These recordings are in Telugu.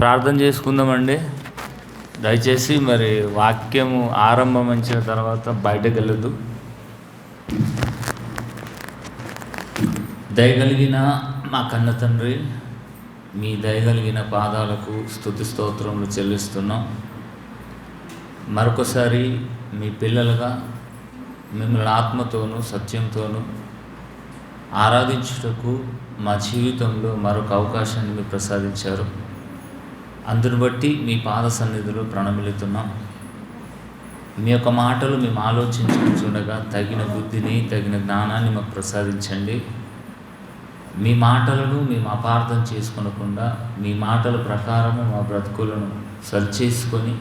ప్రార్థన చేసుకుందామండి. దయచేసి మరి వాక్యము ఆరంభమించిన తర్వాత బయటకు వెళ్ళొద్దు. దయగలిగిన మా కన్న తండ్రి, మీ దయగలిగిన పాదాలకు స్తుతి స్తోత్రములు చెల్లిస్తున్నాం. మరొకసారి మీ పిల్లలుగా మిమ్మల్ని ఆత్మతోనూ సత్యంతోనూ ఆరాధించుటకు మా జీవితంలో మరొక అవకాశాన్ని మీరు ప్రసాదించారు. అందును బట్టి మీ పాద సన్నిధిలో ప్రణమిలుతున్నాం. మీ యొక్క మాటలు మేము ఆలోచించుకుంటుండగా తగిన బుద్ధిని, తగిన జ్ఞానాన్ని మాకు ప్రసాదించండి. మీ మాటలను మేము అపార్థం చేసుకొనకుండా మీ మాటల ప్రకారము మా బ్రతుకులను సరిచేసుకొని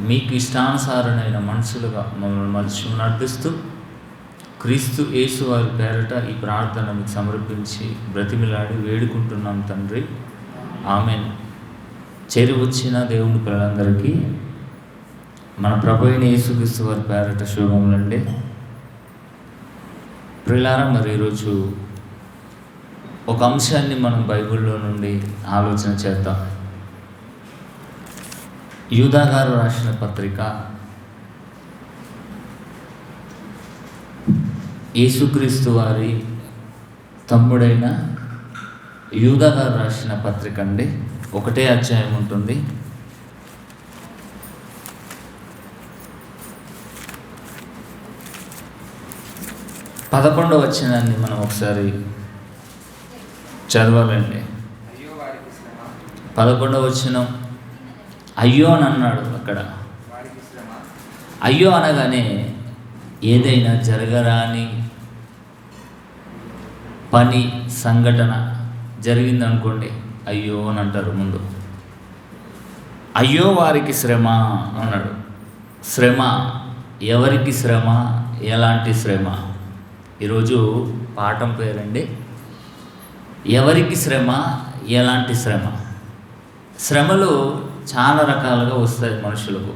మీకు ఇష్టానుసారమైన మనుషులుగా మమ్మల్ని మనుషులు నడిపిస్తూ క్రీస్తు యేసు వారి పేరట ఈ ప్రార్థన మీకు సమర్పించి బ్రతిమిలాడి వేడుకుంటున్నాం తండ్రి, ఆమేన్. చేరి వచ్చిన దేవుని పిల్లలందరికీ మన ప్రభు అయిన యేసుక్రీస్తు వారి పేరట శుభములండి. ప్రియులారా, మరి ఈరోజు ఒక అంశాన్ని మనం బైబిల్లో నుండి ఆలోచన చేద్దాం. యూదా గారు రాసిన పత్రిక, యేసుక్రీస్తు వారి తమ్ముడైన యూదా గారు రాసిన పత్రిక అండి. 1వ అధ్యాయం ఉంటుంది. పదకొండవ వచనాన్ని మనం ఒకసారి చదవాలండి. 11వ వచనం, అయ్యో అని అన్నాడు. అక్కడ అయ్యో అనగానే ఏదైనా జరగరాని పని, సంఘటన జరిగిందనుకోండి, అయ్యో అని అంటారు ముందు. అయ్యో వారికి శ్రమ అన్నాడు. శ్రమ ఎవరికి శ్రమ, ఎలాంటి శ్రమ? ఈరోజు పాఠం పేరండి, ఎవరికి శ్రమ, ఎలాంటి శ్రమ. శ్రమలు చాలా రకాలుగా వస్తాయి మనుషులకు,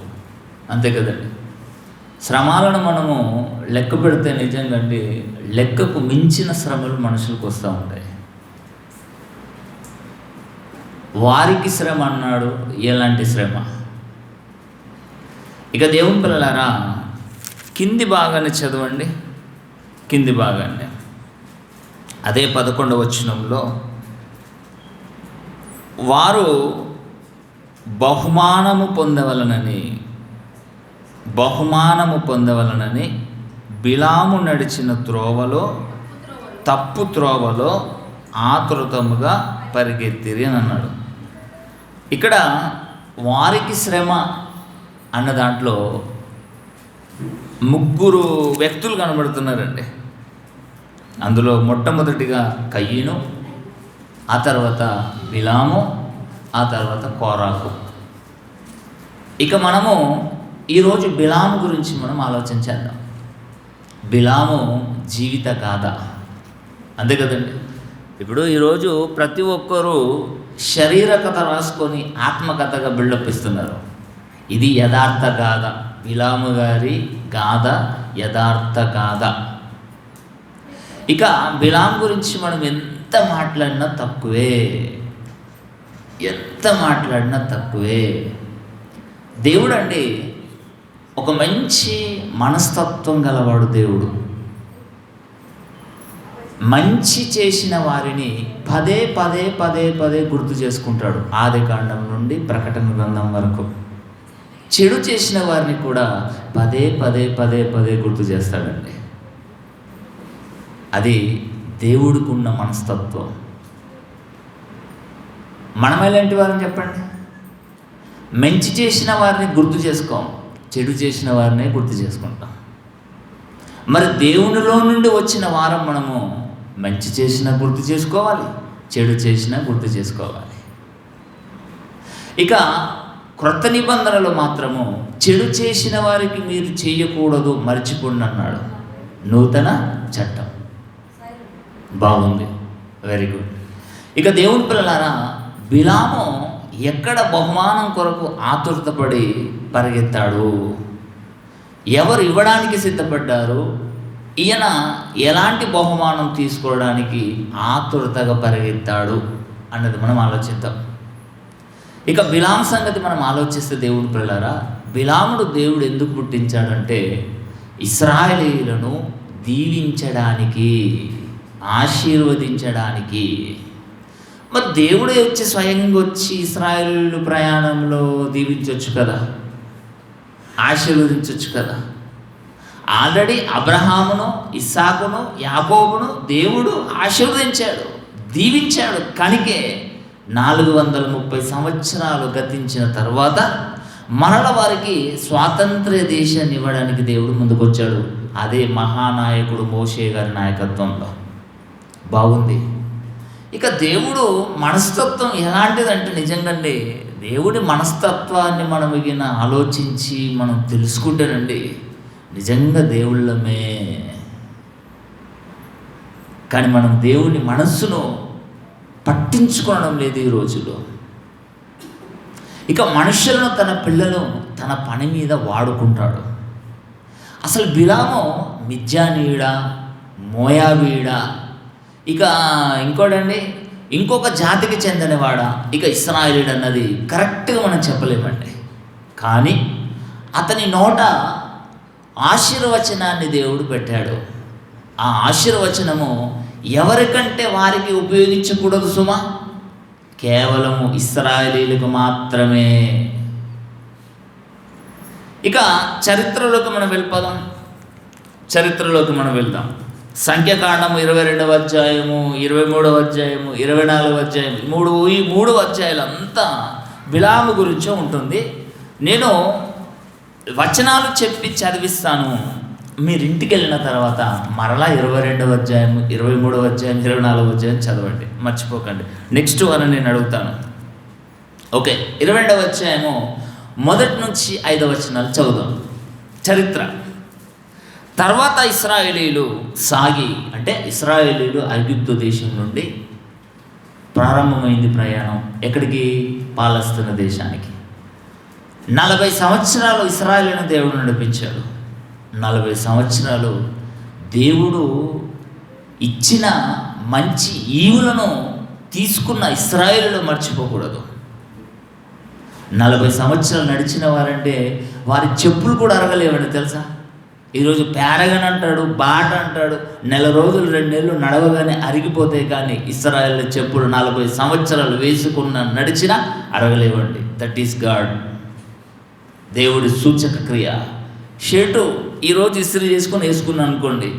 అంతే కదండి. శ్రమలను మనము లెక్క పెడితే నిజంగా అండి లెక్కకు మించిన శ్రమలు మనుషులకు వస్తూ ఉంటాయి. వారికి శ్రమ అన్నాడు, ఎలాంటి శ్రమ? ఇక దేవుని పిల్లలారా, కింది భాగాన్ని చదవండి. కింది భాగాన్ని అదే 11వ వచనంలో, వారు బహుమానము పొందవలనని బిలాము నడిచిన త్రోవలో, తప్పు త్రోవలో ఆతృతముగా పరిగెత్తిరి అని అన్నాడు. ఇక్కడ వారికి శ్రమ అన్న దాంట్లో 3 వ్యక్తులు కనబడుతున్నారండి. అందులో మొట్టమొదటిగా కయ్యను, ఆ తర్వాత బిలాము, ఆ తర్వాత కోరాహు. ఇక మనము ఈరోజు బిలాము గురించి మనం ఆలోచించేద్దాం. బిలాము జీవిత గాథ, అంతే కదండి. ఇప్పుడు ఈరోజు ప్రతి ఒక్కరూ శరీర కథ రాసుకొని ఆత్మకథగా బిల్డప్ ఇస్తున్నారు. ఇది యథార్థ గాథ, బిలాము గారి గాథ, యథార్థ గాథ. ఇక బిలాము గురించి మనం ఎంత మాట్లాడినా తక్కువే. దేవుడు అండి ఒక మంచి మనస్తత్వం గలవాడు. దేవుడు మంచి చేసిన వారిని పదే గుర్తు చేసుకుంటాడు. ఆదికాండం నుండి ప్రకటన గ్రంథం వరకు. చెడు చేసిన వారిని కూడా పదే గుర్తు చేస్తాడండి. అది దేవుడికి ఉన్న మనస్తత్వం. మనం ఎలాంటి వారిని చెప్పండి? మంచి చేసిన వారిని గుర్తు చేసుకోం, చెడు చేసిన వారినే గుర్తు చేసుకుంటాం. మరి దేవునిలో నుండి వచ్చిన వారం మనము మంచి చేసినా గుర్తు చేసుకోవాలి, చెడు చేసినా గుర్తు చేసుకోవాలి. ఇక క్రొత్త నిబంధనలో మాత్రము చెడు చేసిన వారికి మీరు చేయకూడదు, మర్చిపోండి అన్నాడు. నూతన చట్టం. బాగుంది, వెరీ గుడ్. ఇక దేవుని పిల్లలారా, బిలాము ఎక్కడ బహుమానం కొరకు ఆతురతపడి పరిగెత్తాడు? ఎవరు ఇవ్వడానికి సిద్ధపడ్డారు? ఈయన ఎలాంటి బహుమానం తీసుకోవడానికి ఆతురతగా పరిగెత్తాడు అన్నది మనం ఆలోచిద్దాం. ఇక బిలాము సంగతి మనం ఆలోచిస్తే దేవుడు పిల్లరా, బిలాముడు దేవుడు ఎందుకు పుట్టించాడంటే ఇశ్రాయేలీయులను దీవించడానికి, ఆశీర్వదించడానికి. మరి దేవుడే వచ్చి స్వయంగా వచ్చి ఇశ్రాయేలీయులు ప్రయాణంలో దీవించవచ్చు కదా, ఆశీర్వదించవచ్చు కదా. ఆల్రెడీ అబ్రహామును, ఇస్సాకును, యాకోబును దేవుడు ఆశీర్వదించాడు, దీవించాడు. కనుకే 430 సంవత్సరాలు గతించిన తర్వాత మరల వారికి స్వాతంత్ర్య దేశాన్ని ఇవ్వడానికి దేవుడు ముందుకొచ్చాడు. అదే మహానాయకుడు మోషే గారి నాయకత్వంలో. బాగుంది. ఇక దేవుడు మనస్తత్వం ఎలాంటిదంటే నిజంగానే దేవుడి మనస్తత్వాన్ని మనం ఆలోచించి మనం తెలుసుకుంటేనండి నిజంగా దేవుళ్ళమే. కానీ మనం దేవుని మనస్సును పట్టించుకోవడం లేదు ఈ రోజులో. ఇక మనుషులను తన పిల్లలు తన పని మీద వాడుకుంటాడు. అసలు బిలాము మిద్యానీయుడా, మోయాబీయుడా, ఇక ఇంకొక జాతికి చెందినవాడా, ఇక ఇశ్రాయేలీయుడు అన్నది కరెక్ట్గా మనం చెప్పలేమండి. కానీ అతని నోట ఆశీర్వచనాన్ని దేవుడు పెట్టాడు. ఆ ఆశీర్వచనము ఎవరికంటే వారికి ఉపయోగించకూడదు సుమా, కేవలము ఇశ్రాయేలీయులకు మాత్రమే. ఇక చరిత్రలోకి మనం వెళ్దాం. సంఖ్యాకాండము 22వ అధ్యాయము, 23వ అధ్యాయము, 24వ అధ్యాయం, ఈ మూడు అధ్యాయాలు అంతా బిలాము గురించే ఉంటుంది. నేను వచనాలు చెప్పి చదివిస్తాను, మీరు ఇంటికి వెళ్ళిన తర్వాత మరలా 22వ అధ్యాయం, 23వ అధ్యాయం, 24వ అధ్యాయం చదవండి, మర్చిపోకండి. నెక్స్ట్ అని నేను అడుగుతాను. ఓకే, 22వ అధ్యాయము 1 నుంచి 5 వచనాలు చదువుదాం. చరిత్ర. తర్వాత ఇశ్రాయేలీయులు సాగి, అంటే ఇశ్రాయేలీయులు ఐగుప్తు దేశం నుండి ప్రారంభమైంది ప్రయాణం. ఎక్కడికి? పాలస్తీనా దేశానికి. 40 సంవత్సరాలు ఇశ్రాయేలును దేవుడు నడిపించాడు. 40 సంవత్సరాలు దేవుడు ఇచ్చిన మంచి ఈవులను తీసుకున్న ఇశ్రాయేలును మర్చిపోకూడదు. 40 సంవత్సరాలు నడిచిన వారంటే వారి చెప్పులు కూడా అరగలేవండి తెలుసా. ఈరోజు ప్యారగన్ అంటాడు, బాట అంటాడు, నెల రోజులు 2 నెలలు నడవగానే అరిగిపోతే కానీ ఇశ్రాయేలు చెప్పులు 40 సంవత్సరాలు నడిచినా అరగలేవండి. దట్ ఈస్ గాడ్, దేవుడి సూచక క్రియ. షర్టు ఈరోజు ఇస్త్రీ చేసుకొని వేసుకున్నాను అనుకోండి,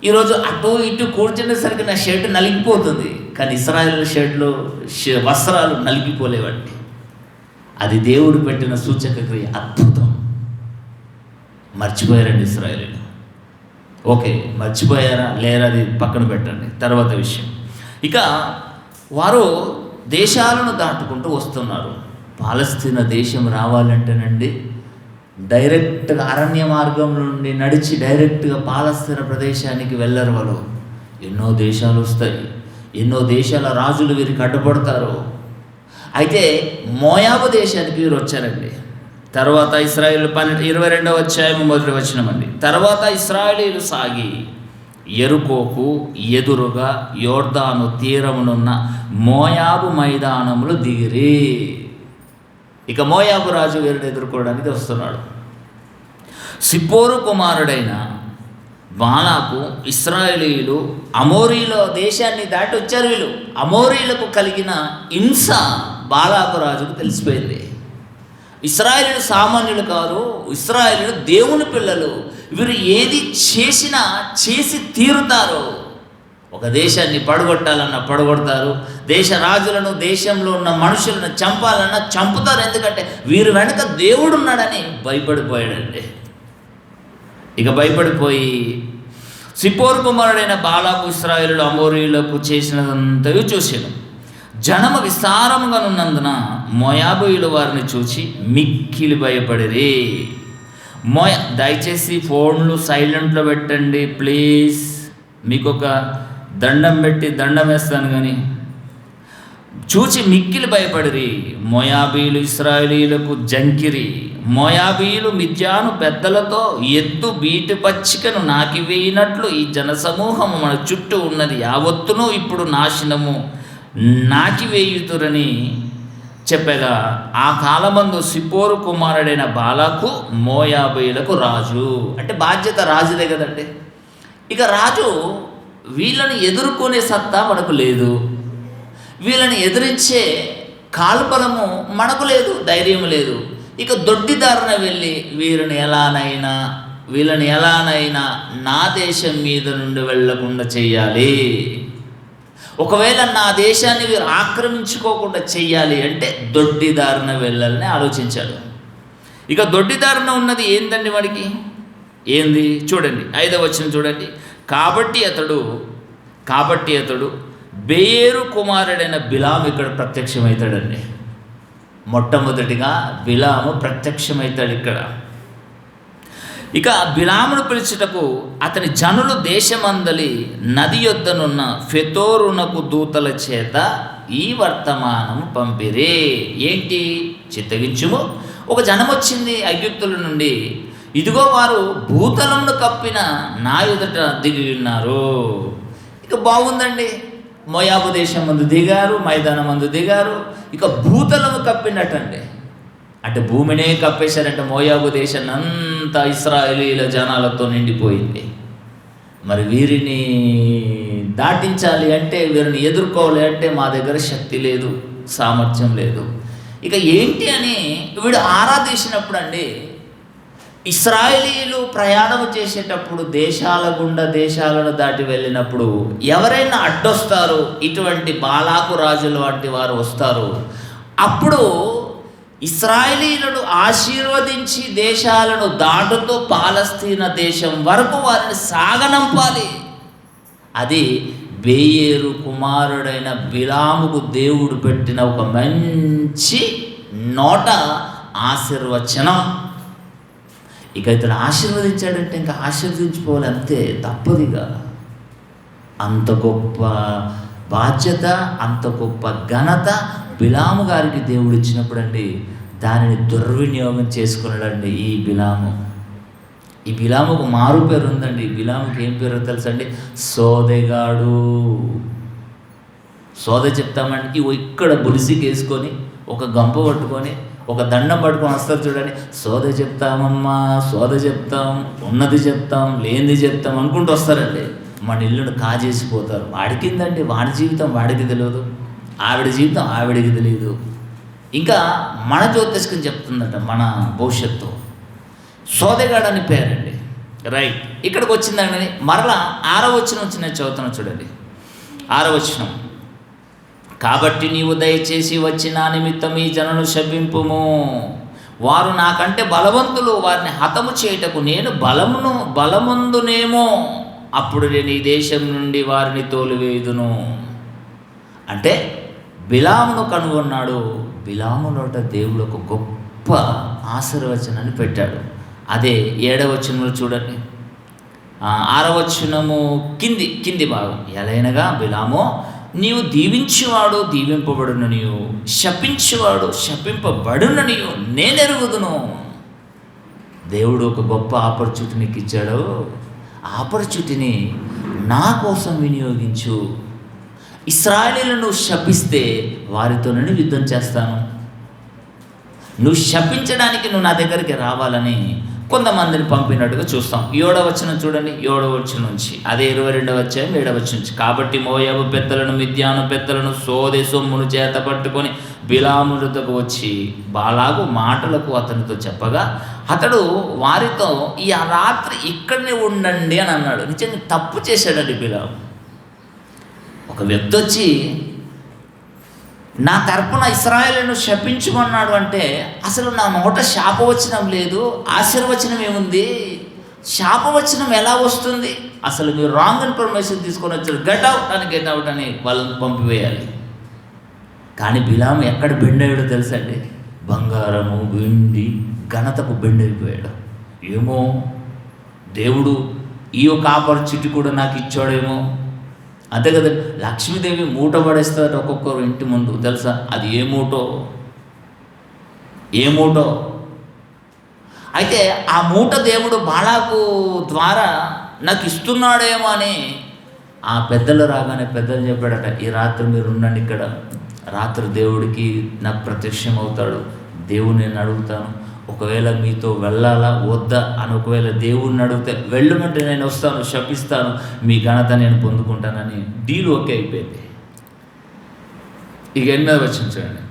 ఈరోజు అటు ఇటు కూర్చునేసరికి నా షర్ట్ నలిగిపోతుంది. కానీ ఇశ్రాయేలు షర్ట్లు వస్త్రాలు నలిగిపోలేవండి. అది దేవుడు పెట్టిన సూచక క్రియ, అద్భుతం. మర్చిపోయారండి ఇశ్రాయేలీయులు. ఓకే, మర్చిపోయారా లేరా అది పక్కన పెట్టండి, తర్వాత విషయం. ఇక వారు దేశాలను దాటుకుంటూ వస్తున్నారు. పాలస్తీనా దేశం రావాలంటేనండి డైరెక్ట్గా అరణ్య మార్గం నుండి నడిచి డైరెక్ట్గా పాలస్తీనా ప్రదేశానికి వెళ్ళరు వాళ్ళు. ఎన్నో దేశాలు వస్తాయి, ఎన్నో దేశాల రాజులు వీరికి అడ్డుపడతారు. అయితే మోయాబు దేశానికి వీరు వచ్చారండి. తర్వాత ఇశ్రాయేలు 22వ అధ్యాయం 1వ వచనం అండి. తర్వాత ఇశ్రాయేలీయులు సాగి యెరికోకు ఎదురుగా యోర్దాను తీరమునున్న మోయాబు మైదానములు దిగిరి. ఇక మోయాబు రాజు వీరిని ఎదుర్కోవడానికి వస్తున్నాడు. సిప్పోరు కుమారుడైన బాలాకు ఇశ్రాయేలీయులు అమోరీల దేశాన్ని దాటి వచ్చారు. వీళ్ళు అమోరీలకు కలిగిన హింస బాలాకు రాజుకు తెలిసిపోయింది. ఇశ్రాయేలీయులు సామాన్యులు కాదు, ఇశ్రాయేలీయులు దేవుని పిల్లలు. వీరు ఏది చేసినా చేసి తీరుతారు. ఒక దేశాన్ని పడగొట్టాలన్నా పడగొడతారు, దేశ రాజులను, దేశంలో ఉన్న మనుషులను చంపాలన్నా చంపుతారు. ఎందుకంటే వీరు వెనక దేవుడున్నాడని భయపడిపోయాడండి. ఇక భయపడిపోయి సిప్పోరు కుమారుడైన బాలాకు ఇశ్రాయేలులు అమోరీయులకు చేసినదంతయు చూశాను. జనము విస్తారముగా ఉన్నందున మోయాబీయులు వారిని చూచి మిక్కిలి భయపడిరి. దయచేసి ఫోన్లు సైలెంట్లో పెట్టండి ప్లీజ్. మీకు ఒక దండం పెట్టి దండం వేస్తాను. కానీ చూచి మిక్కిలి భయపడిరి. మోయాబీయులు ఇశ్రాయేలీయులకు జంకిరి. మోయాబీయులు మిద్యాను పెద్దలతో ఎద్దు బీటి పచ్చికను నాకివేయినట్లు ఈ జనసమూహము మన చుట్టూ ఉన్నది యావత్తును ఇప్పుడు నాశనము నాకివేయుతురని చెప్పగా, ఆ కాలమందు సిప్పోరు కుమారుడైన బాలాకు మోయాబీయులకు రాజు. అంటే బాధ్యత రాజుదే కదండి. ఇక రాజు వీళ్ళని ఎదుర్కొనే సత్తా మనకు లేదు, వీళ్ళని ఎదిరించే కాల్బలము మనకు లేదు, ధైర్యం లేదు. ఇక దొడ్డిదారిన వెళ్ళి వీళ్ళని ఎలానైనా నా దేశం మీద నుండి వెళ్ళకుండా చెయ్యాలి, ఒకవేళ నా దేశాన్ని వీరు ఆక్రమించుకోకుండా చెయ్యాలి అంటే దొడ్డిదారిన వెళ్ళాలని ఆలోచించాడు. ఇక దొడ్డిదారిన ఉన్నది ఏందండి వాడికి? ఏంది చూడండి, 5వ వచనం చూడండి. కాబట్టి అతడు బెయేరు కుమారుడైన బిలాము ఇక్కడ ప్రత్యక్షమవుతాడండి. మొట్టమొదటిగా బిలాము ప్రత్యక్షమవుతాడు ఇక్కడ. ఇక బిలామును పిలుచుటకు అతని జనులు దేశమందలి నది యొద్దనున్న ఫెతోరునకు దూతల చేత ఈ వర్తమానము పంపిరే. ఏంటి? చిత్తగించుము, ఒక జనం వచ్చింది ఐగుప్తుల నుండి, ఇదిగో వారు భూతలమును కప్పిన నా ఎదుట దిగి ఉన్నారు. ఇక బాగుందండి, మోయాబు దేశం ముందు దిగారు, మైదానం ముందు దిగారు, ఇక భూతలము కప్పినట్టండి. అంటే భూమినే కప్పేశారంటే మోయాబు దేశాన్ని అంతా ఇశ్రాయేలీల జనాలతో నిండిపోయింది. మరి వీరిని దాటించాలి అంటే, వీరిని ఎదుర్కోవాలి అంటే మా దగ్గర శక్తి లేదు, సామర్థ్యం లేదు. ఇక ఏంటి అని వీడు ఆరాధించినప్పుడు అండి, ఇశ్రాయేలీలు ప్రయాణం చేసేటప్పుడు దేశాల గుండా దేశాలను దాటి వెళ్ళినప్పుడు ఎవరైనా అడ్డొస్తారు, ఇటువంటి బాలాకు రాజుల వంటి వారు వస్తారు. అప్పుడు ఇశ్రాయేలీలను ఆశీర్వదించి దేశాలను దాటుతూ పాలస్తీనా దేశం వరకు వారిని సాగనంపాలి. అది బెయేరు కుమారుడైన బిలాముకు దేవుడు పెట్టిన ఒక మంచి నోట ఆశీర్వచనం. ఇక ఇతడు ఆశీర్వదించాడంటే ఇంకా ఆశీర్వదించుకోవాలి అంతే, తప్పదిగా. అంత గొప్ప బాధ్యత, అంత గొప్ప ఘనత బిలాము గారికి దేవుడు ఇచ్చినప్పుడు అండి, దానిని దుర్వినియోగం చేసుకున్నాడండి ఈ బిలాము. ఈ బిలాముకు మారు పేరు ఉందండి. ఈ బిలాముకి ఏం పేరు తెలుసండి? సోదెగాడు. సోద చెప్తామండి, ఇక్కడ బులిసికి వేసుకొని ఒక గంప పట్టుకొని ఒక దండం పట్టుకొని వస్తారు చూడండి. సోద చెప్తామమ్మా, సోద చెప్తాం, ఉన్నది చెప్తాం, లేనిది చెప్తాం అనుకుంటూ వస్తారండి. మన ఇల్లును కాజేసిపోతారు. వాడికిందండి, వాడి జీవితం వాడికి తెలియదు, ఆవిడ జీవితం ఆవిడికి తెలియదు. ఇంకా మన జ్యోతిష్కం చెప్తుందట మన భవిష్యత్తు. సోదెగాడు అని పేరండి. రైట్, ఇక్కడికి వచ్చిందండి. మరలా 6వ వచనం వచ్చిన చదువుతున్నా చూడండి. 6వ వచనం. కాబట్టి నీవు దయచేసి వచ్చి నా నిమిత్తం ఈ జనులను శపింపుము, వారు నాకంటే బలవంతులు, వారిని హతము చేయుటకు నేను బలమందునేమో, అప్పుడు నేను ఈ దేశం నుండి వారిని తోలివేయుదును. అంటే బిలామును కనుగొన్నాడు. బిలాము నోట దేవుడు ఒక గొప్ప ఆశీర్వచనాన్ని పెట్టాడు. అదే 7వ వచనంలో చూడండి. 6వ వచనము కింది భాగం. ఎలైనగా బిలాము, నీవు దీవించువాడు దీవింపబడును, నీవు శపించువాడు శపింపబడును, నీవు నేనెరుగుదును. దేవుడు ఒక గొప్ప ఆపర్చునిటీ నీకు ఇచ్చాడు. ఆపర్చునిటీని నా కోసం వినియోగించు. ఇశ్రాయేలీలను శపిస్తే వారితో నేను యుద్ధం చేస్తాను. నువ్వు శపించడానికి నువ్వు నా దగ్గరికి రావాలని కొంతమందిని పంపినట్టుగా చూస్తాం. 7వ వచనం చూడండి. 7వ వచనం నుంచి అదే 22వ అధ్యాయం 7వ వచనం నుంచి. కాబట్టి మోయాబు పెద్దలను మిద్యాను పెద్దలను సోదె సొమ్మును చేత పట్టుకొని బిలాము వద్దకు వచ్చి బాలాగు మాటలకు అతనితో చెప్పగా, అతడు వారితో ఈ రాత్రి ఇక్కడనే ఉండండి అని అన్నాడు. నిజంగా తప్పు చేశాడండి బిలాము. ఒక వ్యక్తి వచ్చి నా తరపున ఇశ్రాయేలును శపించమన్నాడు అంటే, అసలు నా నోట శాపవచనం లేదు, ఆశీర్వచనం ఏముంది? శాపవచనం ఎలా వస్తుంది? అసలు మీరు రాంగ్ ఇన్ఫర్మేషన్ తీసుకొని వచ్చారు, గెట్ అవుట్ అని వాళ్ళని పంపివేయాలి. కానీ బిలాము ఎక్కడ బెండ్ అయ్యాడో తెలుసండి? బంగారము వెండి ఘనతకు బెండ్ అయిపోయాడు. ఏమో దేవుడు ఈ యొక్క ఆపర్చునిటీ కూడా నాకు ఇచ్చాడేమో. అంతే కదా, లక్ష్మీదేవి మూట పడేస్తారు ఒక్కొక్కరు ఇంటి ముందు, తెలుసా? అది ఏ మూటో. అయితే ఆ మూట దేవుడు బాలాకు ద్వారా నాకు ఇస్తున్నాడేమో అని ఆ పెద్దలు రాగానే పెద్దలు చెప్పాడట, ఈ రాత్రి మీరు ఉండండి ఇక్కడ, రాత్రి దేవుడికి నాకు ప్రత్యక్షం అవుతాడు. దేవుని నేను అడుగుతాను, ఒకవేళ మీతో వెళ్ళాలా వద్దా అని ఒకవేళ దేవుణ్ణి అడిగితే వెళ్ళమంటే నేను వస్తాను, శపిస్తాను, మీ ఘనత నేను పొందుకుంటానని డీల్ ఓకే అయిపోయింది. ఇక 8వ వచనం చూడండి.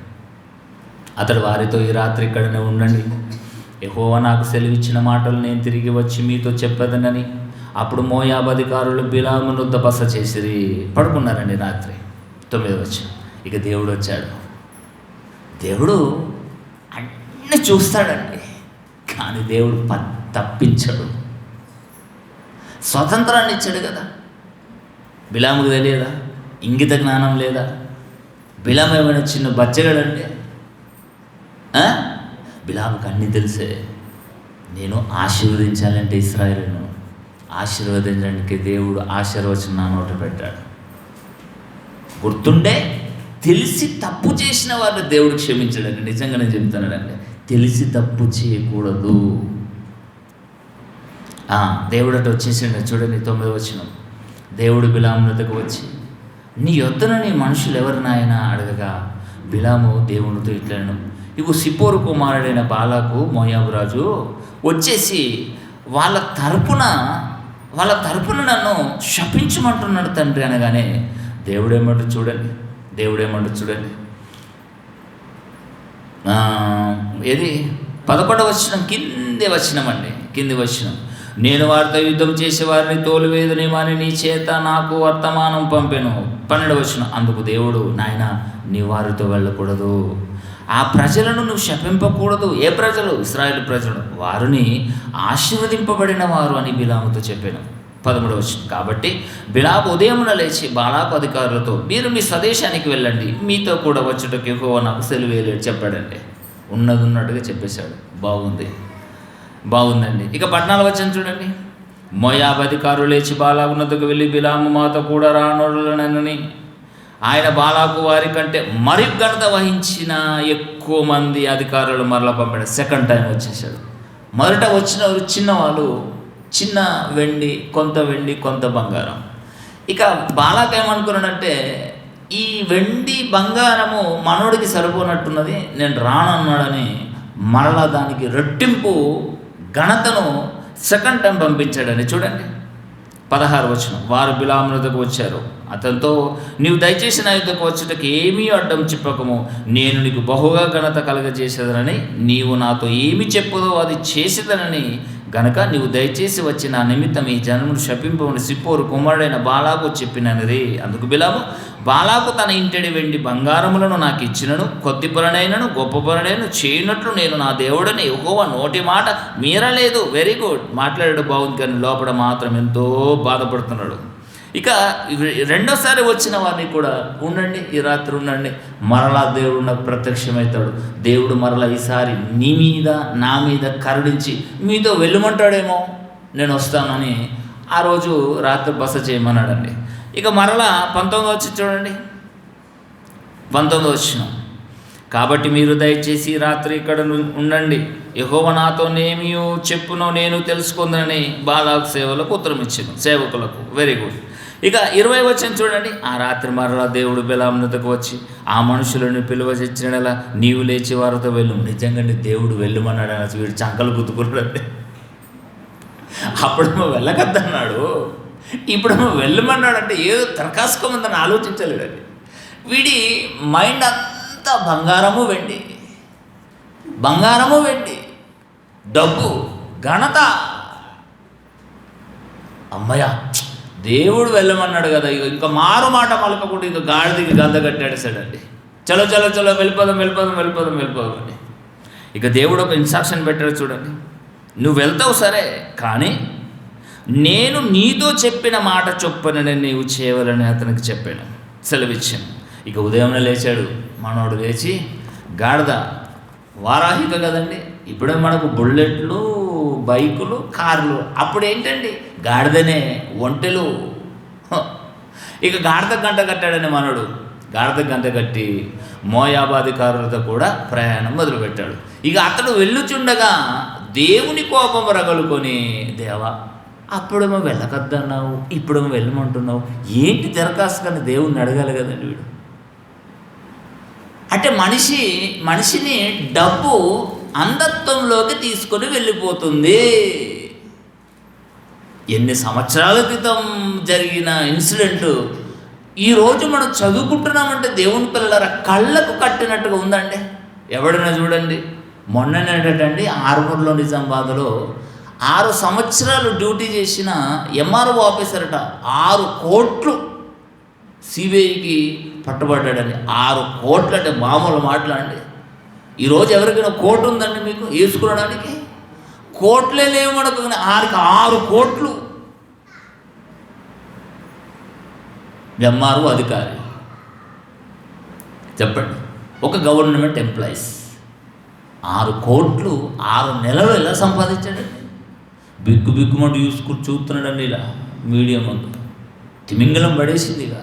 అతడు వారితో, ఈ రాత్రి ఇక్కడనే ఉండండి, యెహోవా నాకు సెలవిచ్చిన మాటలు నేను తిరిగి వచ్చి మీతో చెప్పదనని. అప్పుడు మోయాబు అధికారులు బిలాము వద్ద బస చేసిరి, పడుకున్నారండి రాత్రి. 9వ వచనం. ఇక దేవుడు వచ్చాడు. దేవుడు అన్నీ చూస్తాడండి, కానీ దేవుడు తప్పించడు. స్వతంత్రాన్ని ఇచ్చాడు కదా. బిలాముకు తెలియదా? ఇంగిత జ్ఞానం లేదా? బిలాము ఏమైనా చిన్న బచ్చగాడంటే? బిలాముకు అన్నీ తెలిసే. నేను ఆశీర్వదించాలంటే ఇశ్రాయేలును ఆశీర్వదించడానికి దేవుడు ఆశీర్వచనం నా నోట పెట్టాడు. గుర్తుండే, తెలిసి తప్పు చేసిన వారిని దేవుడు క్షమించడండి. నిజంగా నేను చెప్తున్నాడండి, తెలిసి తప్పు చేయకూడదు. దేవుడు అటు వచ్చేసిండు. చూడండి 9వ వచనం. దేవుడు బిలాము వద్దకు వచ్చి, నీ యొద్దన నీ మనుషులు ఎవరు నాయనా అడగగా, బిలాము దేవునితో ఇట్లను, ఇగో సిప్పోరు కుమారుడైన బాలాకు మోయాబు రాజు వచ్చేసి వాళ్ళ తరపున నన్ను శపించమంటున్నాడు తండ్రి అనగానే దేవుడేమంటూ చూడండి. ఏది 11వ వచనం కింది వచనం. నేను వారితో యుద్ధం చేసే వారిని తోలువేదునేమని నీ చేత నాకు వర్తమానం పంపెను. 12వ వచనం. అందుకు దేవుడు, నాయనా నీ వారితో వెళ్ళకూడదు, ఆ ప్రజలను నువ్వు శపింపకూడదు. ఏ ప్రజలు? ఇశ్రాయేలు ప్రజలు. వారిని ఆశీర్వదింపబడిన వారు అని బిలాముతో చెప్పాను. 13వ వచనం. కాబట్టి బిలాము ఉదయమున లేచి బాలాకు అధికారులతో, మీరు మీ స్వదేశానికి వెళ్ళండి, మీతో కూడా వచ్చుటకు యెహోవా నాకు సెలవేయలేడు చెప్పాడండి. ఉన్నట్టుగా చెప్పేశాడు. బాగుందండి. ఇక 14వ వచనం చూడండి. మోయాబు అధికారులు లేచి బాలాకు వద్దకు వెళ్ళి, బిలాము మాతో కూడా రానోళ్ళనని ఆయన బాలాకు వారి కంటే మరి ఘనత వహించిన ఎక్కువ మంది అధికారులు మరలా పంపాడు. సెకండ్ టైం వచ్చేసాడు. మొదట వచ్చిన చిన్నవాళ్ళు చిన్న వెండి, కొంత బంగారం. ఇక బాలాకు ఏమనుకున్నాడంటే, ఈ వెండి బంగారము మనోడికి సరిపోనట్టున్నది, నేను రానన్నాడని మరలా దానికి రెట్టింపు ఘనతను సెకండ్ టైం పంపించాడని. చూడండి 16వ వచనం. వారు బిలాము వద్దకు వచ్చారు. అతనితో, నీవు దయచేసి నా యుద్ధకు వచ్చుటకు ఏమీ అడ్డం చెప్పకము, నేను నీకు బహుగా ఘనత కలగజేసేదనని నీవు నాతో ఏమి చెప్పుదో అది చేసేదనని గనక నీవు దయచేసి వచ్చి నా నిమిత్తం ఈ జనమును శపింపమని సిప్పోరు కుమారుడైన బాలాకు చెప్పినది. అందుకు బిలాము, బాలాకు తన ఇంటడి వెండి బంగారములను నాకు ఇచ్చినను, కొద్ది పరనైనను గొప్ప పరనైనను చేయనట్లు నేను నా దేవుడని యెహోవా నోటి మాట మీరలేదు. వెరీ గుడ్, మాట్లాడాడు, బాగుంది, కానీ లోపల మాత్రం ఎంతో బాధపడుతున్నాడు. ఇక రెండోసారి వచ్చిన వారిని కూడా, ఉండండి, ఈ రాత్రి ఉండండి, మరలా దేవుడు నాకు ప్రత్యక్షమవుతాడు. దేవుడు మరలా ఈసారి నీ మీద నా మీద కరుణించి మీతో వెళ్ళమంటాడేమో, నేను వస్తానని ఆ రోజు రాత్రి బస చేయమన్నాడండి. ఇక మరలా 19వ వచ్చి చూడండి. 19వ వచనం. కాబట్టి మీరు దయచేసి రాత్రి ఇక్కడ ఉండండి, యెహోవా నాతోనేమి చెప్పునో నేను తెలుసుకుందని బాలాకు సేవకులకు. Very good. ఇక 20వ వచనం చూడండి. ఆ రాత్రి మరలా దేవుడు బిలాము వద్దకు వచ్చి, ఆ మనుషులను పిలువచ్చిన నీవు లేచి వారితో వెళ్ళు. నిజంగా దేవుడు వెళ్ళమన్నాడు అని వీడు చంకలు గుద్దుకున్నాడు. అప్పుడేమో వెళ్ళకద్దన్నాడు, ఇప్పుడేమో వెళ్ళమన్నాడంటే ఏదో దరఖాసుకోమందని ఆలోచించలేడండి. వీడి మైండ్ అంతా బంగారము వెండి, డబ్బు, ఘనత. అమ్మయ్య, దేవుడు వెళ్ళమన్నాడు కదా, ఇంకా మారు మాట మలకకుండా ఇంకా గాడిదికి గంధ కట్టాడేసాడండి. చలో వెళ్ళిపోదాం అని. ఇక దేవుడు ఒక ఇన్స్ట్రక్షన్ పెట్టాడు చూడండి. నువ్వు వెళ్తావు సరే, కానీ నేను నీతో చెప్పిన మాట చొప్పున నీవు చేయవాలని అతనికి చెప్పాను, సెలవిచ్చాను. ఇక ఉదయంలో లేచాడు మనోడు. లేచి గాడిద వారాహిక కదండి, ఇప్పుడే మనకు బుల్లెట్లు, బైకులు, కార్లు. అప్పుడు ఏంటండి, గాడిదనే, ఒంటెలు. ఇక గాడిద గంట కట్టాడని మనోడు. గాడిద గంట కట్టి మోయాబాధికారులతో కూడా ప్రయాణం మొదలుపెట్టాడు. ఇక అతడు వెళ్ళుచుండగా దేవుని కోపం రగలుకొని, దేవా అప్పుడేమో వెళ్ళకద్దన్నావు, ఇప్పుడేమో వెళ్ళమంటున్నావు, ఏంటి దరఖాస్తు? కానీ దేవుణ్ణి అడగాలి కదండి వీడు. అంటే మనిషిని డబ్బు అంధత్వంలోకి తీసుకొని వెళ్ళిపోతుంది. ఎన్ని సంవత్సరాల క్రితం జరిగిన ఇన్సిడెంట్ ఈరోజు మనం చదువుకుంటున్నామంటే దేవుని పిల్లల కళ్ళకు కట్టినట్టుగా ఉందండి. ఎవడైనా చూడండి, మొన్ననేటండి ఆర్మూర్లో నిజామాబాద్లో 6 సంవత్సరాలు డ్యూటీ చేసిన ఎంఆర్ఓ ఆఫీసర్ అట 6 కోట్లు సిబిఐకి పట్టుబడ్డాడండి. 6 కోట్లు అంటే మామూలు మాట్లాడండి. ఈరోజు ఎవరికైనా కోటు ఉందండి మీకు వేసుకోవడానికి? కోట్లే లేవు మనకు. 6 కోట్లు ఎంఆర్ఓ అధికారి. చెప్పండి, ఒక గవర్నమెంట్ ఎంప్లాయీస్ 6 కోట్లు 6 నెలలు ఎలా సంపాదించాడండి? బిగ్గుమంటూ చూస్తున్నాడండి ఇలా మీడియం ముందు. తిమింగలం పడేసింది ఇక.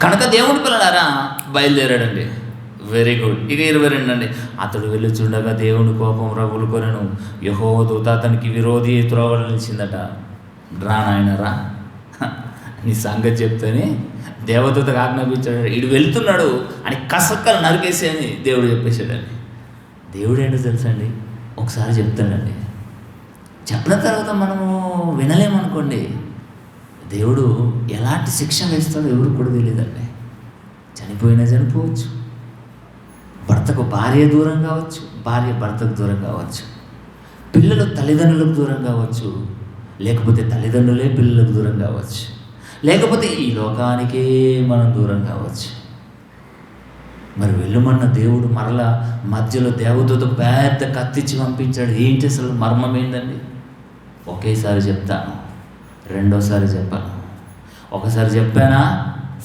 కనుక దేవుని పిల్లలారా బయలుదేరాడండి. Very good. ఇక 22 అండి. అతడు వెళ్ళుచుండగా దేవుని కోపం రగులుకొనెను. యెహోవా దూత అతనికి విరోధి త్రోవలో నిలిచిందట. రా నాయన రా, నీ సంగతి చెప్తేనే దేవదూతకు ఆజ్ఞాపించాడు. ఇడు వెళ్తున్నాడు అని కసక్కలు నరికేసి అని దేవుడు చెప్పేశాడండి. దేవుడు ఏంటో తెలుసండి, ఒకసారి చెప్తాడండి. చెప్పిన తర్వాత మనము వినలేమనుకోండి, దేవుడు ఎలాంటి శిక్ష వేస్తాడో ఎవరికి కూడా తెలియదండి. చనిపోయినా చనిపోవచ్చు, భర్తకు భార్య దూరం కావచ్చు, భార్య భర్తకు దూరం కావచ్చు, పిల్లలు తల్లిదండ్రులకు దూరం కావచ్చు, లేకపోతే తల్లిదండ్రులే పిల్లలకు దూరం కావచ్చు, లేకపోతే ఈ లోకానికే మనం దూరం కావచ్చు. మరి వెళ్ళమన్న దేవుడు మరలా మధ్యలో దేవదూత పెద్ద కత్తిచ్చి పంపించాడు. ఏంటి అసలు మర్మం ఏంటండి? ఒకేసారి చెప్తాను, రెండోసారి చెప్పాను. ఒకసారి చెప్పానా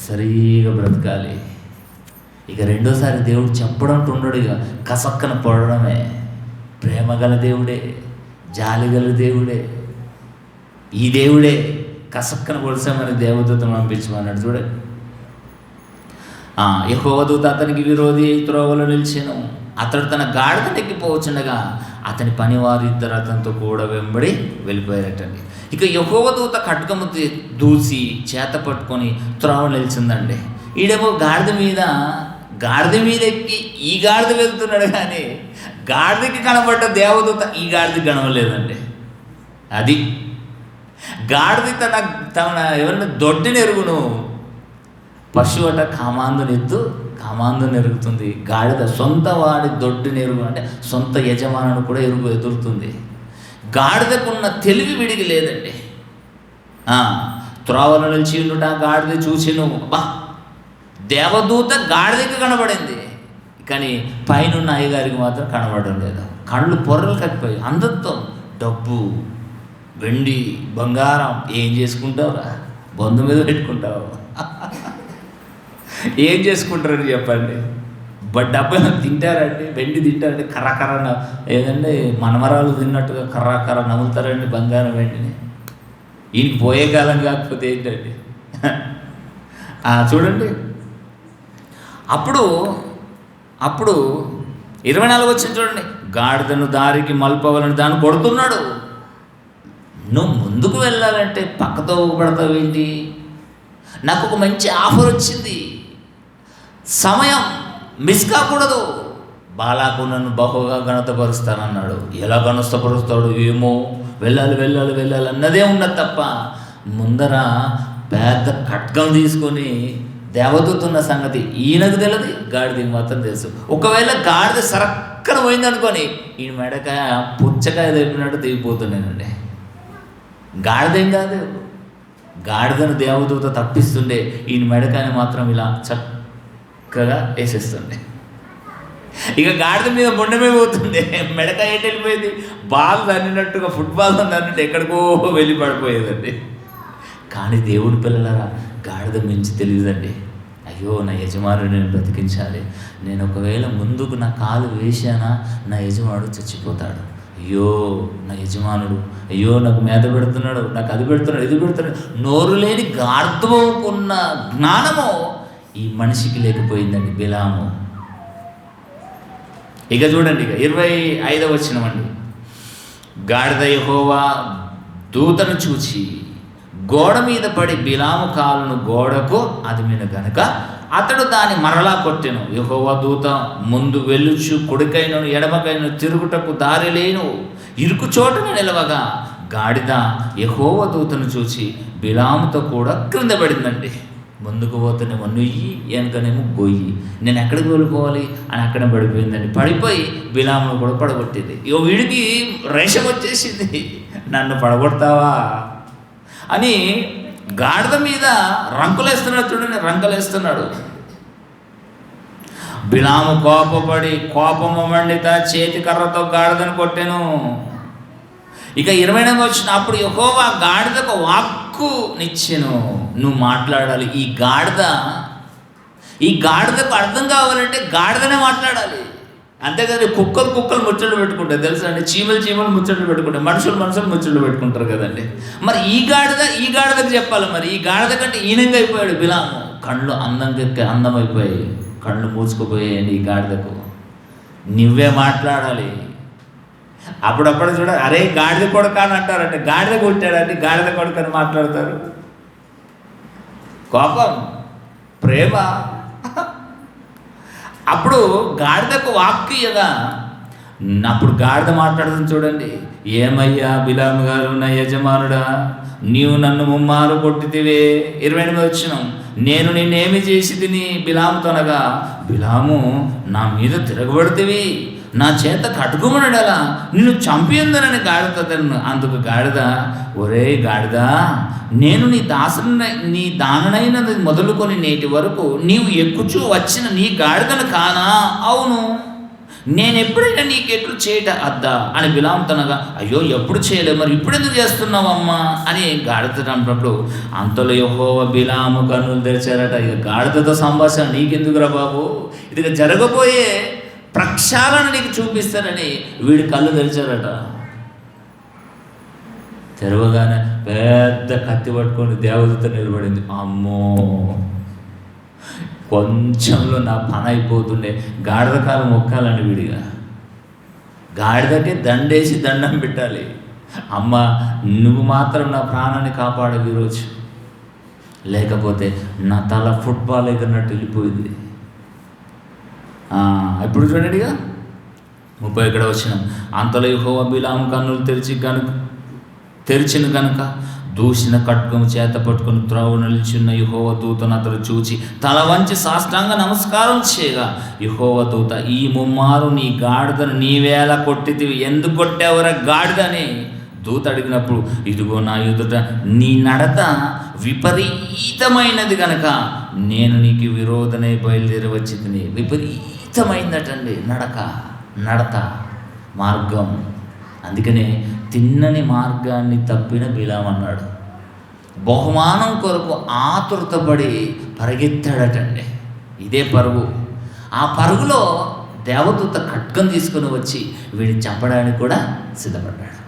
సరిగా బ్రతకాలి. ఇక రెండోసారి దేవుడు చెప్పడంటూ ఉండడు, ఇక కసక్కన పడడమే. ప్రేమగల దేవుడే, జాలిగల దేవుడే, ఈ దేవుడే కసక్కన పొడిసామని దేవదూతను పంపించమన్నాడు. చూడండి, యెహోవా దూత అతనికి విరోధి త్రోవలో నిలిచెను. అతడు తన గాడిద ఎక్కిపోవచ్చుండగా అతని పనివారు 2 అతనితో కూడా వెంబడి వెళ్ళిపోయారటండి. ఇక యెహోవా దూత ఖడ్గము దూసి చేత పట్టుకొని త్రోవ నిలిచిందండి. ఈడేమో గాడిద మీద ఎక్కి ఈ గాడిద వెళ్తున్నాడు, కానీ గాడిదకి కనబడ్డ దేవదూత ఈ గాడిదకి కనవలేదండి. అది గాడిద తన ఎవరైనా దొడ్డిని ఎరుగును, పశువు అట కామాందుని ఎరుగుతుంది. గాడిద సొంత వాడి దొడ్డిని ఎరుగు అంటే సొంత యజమానుడు కూడా ఎదురుతుంది. గాడిదకున్న తెలివి విడిగి లేదండి. త్రోవలో నిలిచి ఉండుట గాడిద చూసిను. దేవదూత గాడిదకి కనబడింది, కానీ పైన అయ్యగారికి మాత్రం కనబడడం లేదు. కళ్ళు పొర్రలు కట్టిపోయి అంధత్వం. డబ్బు, వెండి, బంగారం ఏం చేసుకుంటావురా? బంధు మీద పెట్టుకుంటావు. ఏం చేసుకుంటారని చెప్పండి. డబ్బు తింటారండి, వెండి తింటారండి, కర్ర ఏదండి మనమరాలు తిన్నట్టుగా కర్ర నవ్వుతారండి బంగారం వెండిని. ఈయనకి పోయే కాలం కాకపోతే ఏంటండి? చూడండి, అప్పుడు 24 వచ్చింది చూడండి. గాడిదను దారికి మలుపవలని దాన్ని కొడుతున్నాడు. నువ్వు ముందుకు వెళ్ళాలంటే పక్కతో పడతావు ఏంటి? నాకు ఒక మంచి ఆఫర్ వచ్చింది, సమయం మిస్ కాకూడదు. బాలాకు నన్ను బహుగా ఘనతపరుస్తానన్నాడు. ఎలా ఘనతపరుస్తాడు ఏమో, వెళ్ళాలి అన్నదే ఉన్నది తప్ప ముందర పెద్ద ఖడ్గం తీసుకొని దేవదూతున్న సంగతి ఈయనకు తెలియదు, గాడిదకి మాత్రం తెలుసు. ఒకవేళ గాడిద సరక్కన పోయిందనుకొని ఈయన మెడకాయ పుచ్చకాయ తెప్పినట్టు దిగిపోతున్నానండి. గాడిదేం కాదు, గాడిదను దేవదూత తప్పిస్తుండే, ఈయన మెడకాయని మాత్రం ఇలా చక్కగా వేసేస్తుండే. ఇక గాడిద మీద మొండమే పోతుండే, మెడకాయ ఎటు వెళ్ళిపోయింది? బాల్ తన్నినట్టుగా, ఫుట్బాల్ తన్నట్టు ఎక్కడికో వెళ్ళి పడిపోయేదండి. కానీ దేవుని పిల్లలారా, గాడిద మించి తెలియదండి. అయ్యో నా యజమానుడు నేను బ్రతికించాలి, నేను ఒకవేళ ముందుకు నా కాలు వేసానా నా యజమానుడు చచ్చిపోతాడు. అయ్యో నా యజమానుడు, అయ్యో నాకు మేత పెడుతున్నాడు, నాకు అది పెడుతున్నాడు, ఇది పెడుతున్నాడు. నోరు లేని గార్ధముకున్న జ్ఞానము ఈ మనిషికి లేకపోయిందండి, బిలాము. ఇక చూడండి, ఇక 25వ వచనమండి. గాడిద యెహోవా దూతను చూచి గోడ మీద పడి బిలాము కాలును గోడకు అదిమిన గనుక అతడు దాని మరలా కొట్టెను. యెహోవా దూత ముందు వెళ్ళుచు కుడికైనను ఎడమకైనను తిరుగుటకు దారి లేను ఇరుకు చోటను నిలవగా గాడిద యెహోవా దూతను చూచి బిలాముతో కూడా క్రింద పడిందండి. ముందుకు పోతేనేమో నుయ్యి, వెనకనేమో గొయ్యి, నేను ఎక్కడికి వెళ్ళిపోవాలి అని అక్కడ పడిపోయిందండి. పడిపోయి బిలామును కూడా పడగొట్టింది. వీడికి రేషం వచ్చేసింది, నన్ను పడగొడతావా అని గాడిద మీద రంకులేస్తున్నాడు. చూడండి, రంకలేస్తున్నాడు. బిలాము కోపపడి కోపము మండిత చేతి కర్రతో గాడిదను కొట్టెను. ఇక 20వ వచ్చిన అప్పుడు యెహోవా గాడిదకు వాక్కునిచ్చెను, నువ్వు మాట్లాడాలి. ఈ గాడిదకు అర్థం కావాలంటే గాడిదనే మాట్లాడాలి. అంతేకాదు కుక్కలు ముచ్చట్లు పెట్టుకుంటాయి తెలుసా అండి. చీమలు ముచ్చట్లు పెట్టుకుంటాయి, మనుషులు ముచ్చట్లు పెట్టుకుంటారు కదండి. మరి ఈ గాడిదకు చెప్పాలి. మరి ఈ గాడిద కంటే ఈనంగా అయిపోయాడు బిలాము. కళ్ళు అందమైపోయాయి, కళ్ళు మూసుకుపోయాయండి ఈ గాడిదకు. నువ్వే మాట్లాడాలి. అప్పుడప్పుడు చూడ, అరే గాడిద కొడుకు అని అంటారంటే, గాడిద కొట్టాడంటే గాడిద కొడుకు అని మాట్లాడతారు. కోపం, ప్రేమ. అప్పుడు గాడిదకు వాక్యగా అప్పుడు గాడిద మాట్లాడుతుంది చూడండి. ఏమయ్యా బిలాము గారు, నా యజమానుడా, నీవు నన్ను ముమ్మారు కొట్టితివే. 28వ వచనం, నేను నిన్నేమి చేసి తిని బిలాముతోనగా, బిలాము నా మీద తిరగబడితివి, నా చేత కట్టుకుమనడలా నిన్ను చంపియందనని గాడిద. అందుకు గాడిద, ఒరే గాడిద, నేను నీ దాననైనది మొదలుకొని నేటి వరకు నీవు ఎక్కుచూ వచ్చిన నీ గాడిదను కానా? అవును, నేను ఎప్పుడైనా నీకెట్లు చేయట అద్దా అని బిలాము తనగా, అయ్యో ఎప్పుడు చేయలేదు, మరి ఇప్పుడు ఎందుకు చేస్తున్నావమ్మా అని గాడిద అన్నప్పుడు, అంతలో యెహోవా బిలాము కన్నులు తెరిచారట. ఇక గాడిదతో సంభాషణ నీకెందుకురా బాబు, ఇది జరగబోయే ప్రక్షాళన నీకు చూపిస్తానని వీడి కళ్ళు తెరిచారట. తెరవగానే పెద్ద కత్తి పట్టుకొని దేవదూత నిలబడింది. అమ్మో, కొంచెంలో నా పని అయిపోతుండే. గాడిద కాలం మొక్కాలండి విడిగా, గాడిదకే దండేసి దండం పెట్టాలి. అమ్మ, నువ్వు మాత్రం నా ప్రాణాన్ని కాపాడవు ఈరోజు, లేకపోతే నా తల ఫుట్బాల్ ఎగిరినట్టు వెళ్ళిపోయింది. ఇప్పుడు చూడండిగా 31వ వచనం, అంతలో యెహోవా బిలాము కన్నులు తెరిచిన కనుక దూసిన ఖడ్గము చేత పట్టుకుని త్రోవ నిలిచిన్న యెహోవా దూతను అతడు చూచి తల వంచి సాష్టాంగ నమస్కారం చేయగా, యెహోవా దూత, ఈ ముమ్మారు నీ గాడిదను నీవేలా కొట్టితివి, ఎందుకు కొట్టావరా గాడిదని దూత అడిగినప్పుడు, ఇదిగో నా ఎదుట నీ నడత విపరీతమైనది కనుక నేను నీకు విరోధనై బయలుదేరి వచ్చి తిని. విపరీతమైందటండి నడత మార్గం. అందుకనే తిన్నని మార్గాన్ని తప్పిన బిలాము అన్నాడు. బహుమానం కొరకు ఆతురతపడి పరిగెత్తాడటండి. ఇదే పరుగు. ఆ పరుగులో దేవదూత ఖడ్గం తీసుకుని వచ్చి వీడిని చంపడానికి కూడా సిద్ధపడ్డాడు.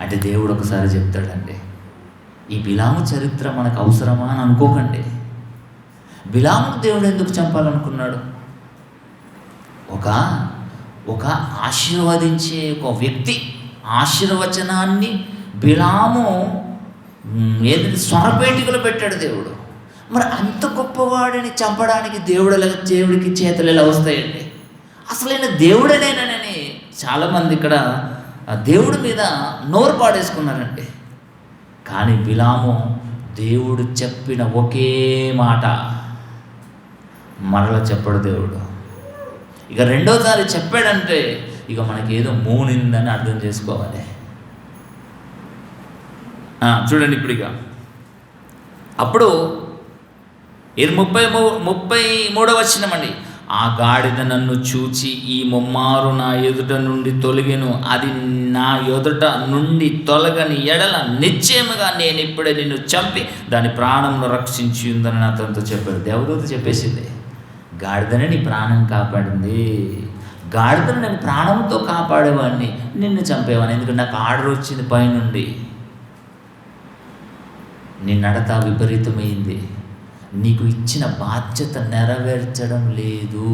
అంటే దేవుడు ఒకసారి చెప్తాడండి, ఈ బిలాము చరిత్ర మనకు అవసరమా అని అనుకోకండి. బిలామును దేవుడు ఎందుకు చంపాలనుకున్నాడు? ఒక ఆశీర్వదించే ఒక వ్యక్తి ఆశీర్వచనాన్ని బిలాము ఏదైతే స్వరపేటికలో పెట్టాడు దేవుడు. మరి అంత గొప్పవాడిని చంపడానికి దేవుడికి చేతులు ఎలా వస్తాయండి? అసలైన దేవుడనేనని చాలామంది ఇక్కడ దేవుడి మీద నోరు పాడేసుకున్నారండి. కానీ బిలాము దేవుడు చెప్పిన ఒకే మాట మరల చెప్పడు దేవుడు. ఇక రెండోసారి చెప్పాడంటే ఇక మనకేదో మూనిందని అర్థం చేసుకోవాలి. చూడండి ఇప్పుడు ఇక అప్పుడు 33వ వచనమండి, ఆ గాడిద నన్ను చూచి ఈ ముమ్మారు నా ఎదుట నుండి తొలగెను, అది నా ఎదుట నుండి తొలగని ఎడల నిశ్చయముగా నేను ఇప్పుడే నిన్ను చంపి దాని ప్రాణంను రక్షించి ఉందని అతనితో చెప్పాడు. దేవదూత చెప్పేసింది, గాడిదనే నీ ప్రాణం కాపాడింది, గాడిదను నేను ప్రాణంతో కాపాడేవాడిని, నిన్ను చంపేవాడిని, ఎందుకంటే నాకు ఆర్డర్ వచ్చింది పైనుండి. నీ నడత విపరీతమైంది, నీకు ఇచ్చిన బాధ్యత నెరవేర్చడం లేదు.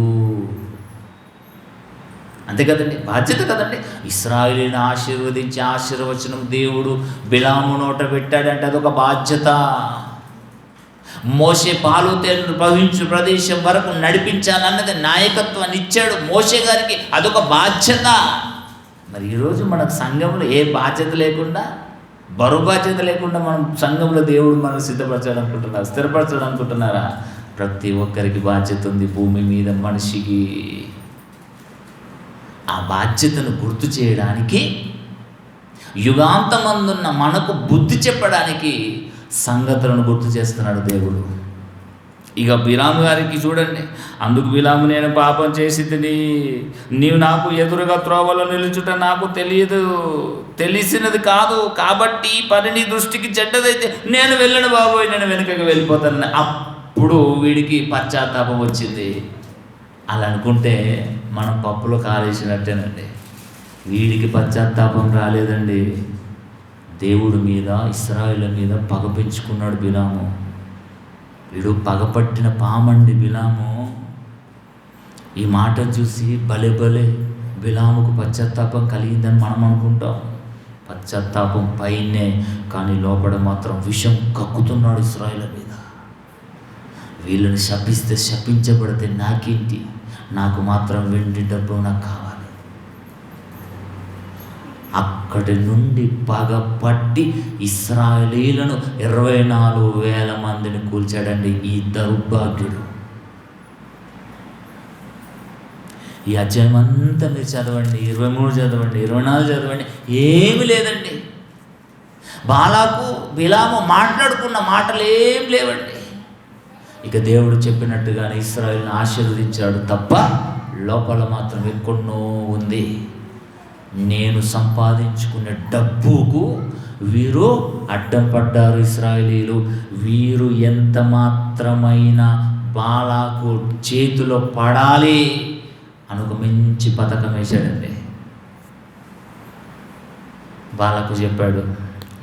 అంతే కదండి, బాధ్యత కదండి. ఇశ్రాయేలుని ఆశీర్వదించి ఆశీర్వచనం దేవుడు బిలాము నోట పెట్టాడంటే అదొక బాధ్యత. మోషే పాలు తేనెలు ప్రవహించు ప్రదేశం వరకు నడిపించాలన్నది నాయకత్వాన్ని ఇచ్చాడు మోషే గారికి, అదొక బాధ్యత. మరి ఈరోజు మనకు సంఘంలో ఏ బాధ్యత లేకుండా, బరువు బాధ్యత లేకుండా మనం సంఘంలో దేవుడు మనం సిద్ధపరచాలనుకుంటున్నారా, స్థిరపరచాలనుకుంటున్నారా? ప్రతి ఒక్కరికి బాధ్యత ఉంది భూమి మీద మనిషికి. ఆ బాధ్యతను గుర్తు చేయడానికి, యుగాంతమందున్న మనకు బుద్ధి చెప్పడానికి సంగతులను గుర్తు చేస్తున్నాడు దేవుడు. ఇక బిలాము గారికి చూడండి, అందుకు బిలాము, నేను పాపం చేసి తిని నీవు నాకు ఎదురుగా త్రోవలో నిలుచుట నాకు తెలిసినది కాదు, కాబట్టి ఈ పని నీ దృష్టికి చెడ్డదైతే నేను వెళ్ళను బాబోయ్, నేను వెనుకకి వెళ్ళిపోతాను. అప్పుడు వీడికి పశ్చాత్తాపం వచ్చింది. అలా అనుకుంటే మనం పప్పులో కాలేసినట్టేనండి. వీడికి పశ్చాత్తాపం రాలేదండి, దేవుడి మీద, ఇశ్రాయేలు మీద పగ పెంచుకున్నాడు బిలాము. వీడు పగపట్టిన పామండి బిలాము. ఈ మాట చూసి భలే బిలాముకు పశ్చాత్తాపం కలిగిందని మనం అనుకుంటాం. పశ్చాత్తాపం పైనే, కానీ లోపల మాత్రం విషం కక్కుతున్నాడు ఇశ్రాయేలు మీద. వీళ్ళని శపిస్తే శపించబడితే నాకేంటి, నాకు మాత్రం వెండి డబ్బు నాకు కావాలి. అక్కడి నుండి పగపట్టి ఇశ్రాయేలీలను 24,000 మందిని కూల్చాడండి ఈ దౌర్భాగ్యుడు. ఈ అధ్యాయం అంతా మీరు చదవండి, 23 చదవండి, 24 చదవండి, ఏమి లేదండి. బాలాకు బిలాము మాట్లాడుకున్న మాటలు ఏం లేవండి. ఇక దేవుడు చెప్పినట్టుగానే ఇశ్రాయేలును ఆశీర్వదించాడు తప్ప లోపల మాత్రం ఎక్కడో ఉంది. నేను సంపాదించుకునే డబ్బుకు వీరు అడ్డం పడ్డారు ఇశ్రాయేలీలు. వీరు ఎంత మాత్రమైన బాలాకు చేతిలో పడాలి అని ఒక మంచి పథకం వేశాడండి. బాలాకు చెప్పాడు,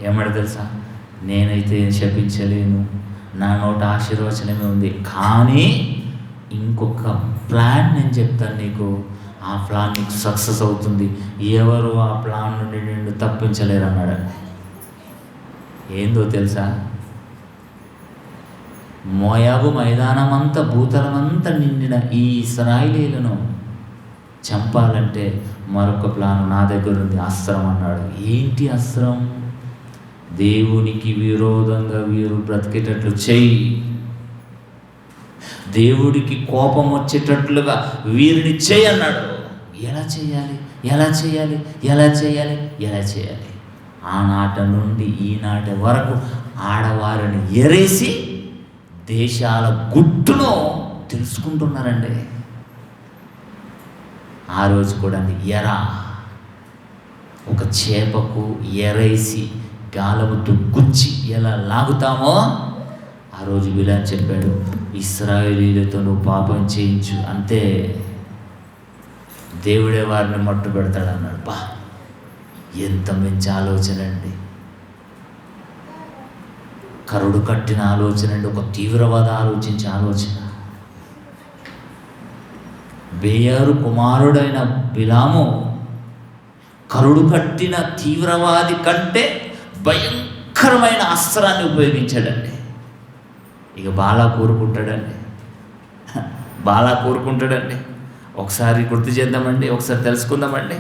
ఏమడి తెలుసా, నేనైతే శపించలేను, నా నోట ఆశీర్వచనమే ఉంది, కానీ ఇంకొక ప్లాన్ నేను చెప్తాను నీకు, ఆ ప్లాన్ నీకు సక్సెస్ అవుతుంది, ఎవరు ఆ ప్లాన్ నుండి నిన్ను తప్పించలేరు అన్నాడండి. ఏందో తెలుసా, మోయాబు మైదానమంతా భూతలమంతా నిండిన ఈ ఇశ్రాయేలీలను చంపాలంటే మరొక ప్లాన్ నా దగ్గర ఉంది, అస్త్రం అన్నాడు. ఏంటి అస్త్రం? దేవునికి విరోధంగా వీరు బ్రతికేటట్లు చెయ్యి, దేవుడికి కోపం వచ్చేటట్లుగా వీరిని చేయి అన్నాడు. ఎలా చేయాలి, ఎలా చేయాలి, ఎలా చేయాలి, ఎలా చేయాలి? ఆనాట నుండి ఈనాటి వరకు ఆడవారిని ఎరేసి దేశాల గుట్టును తెలుసుకుంటున్నారండి. ఆ రోజు కూడా ఎర, ఒక చేపకు ఎరేసి గాలముతో గుచ్చి ఎలా లాగుతామో ఆ రోజు బిలాము చెప్పాడు, ఇశ్రాయేలీలతో నువ్వు పాపం చేయించు, అంతే దేవుడే వారిని మట్టు పెడతాడు అన్నాడు. బా, ఎంత మంచి ఆలోచన అండి. కరుడు కట్టిన ఆలోచన అండి, ఒక తీవ్రవాద ఆలోచించే ఆలోచన. బేయారు కుమారుడైన బిలాము కరుడు కట్టిన తీవ్రవాది కంటే భయంకరమైన అస్త్రాన్ని ఉపయోగించాడండి. ఇక బాలా కోరుకుంటాడండి. ఒకసారి గుర్తు చేద్దామండి, ఒకసారి తెలుసుకుందామండి.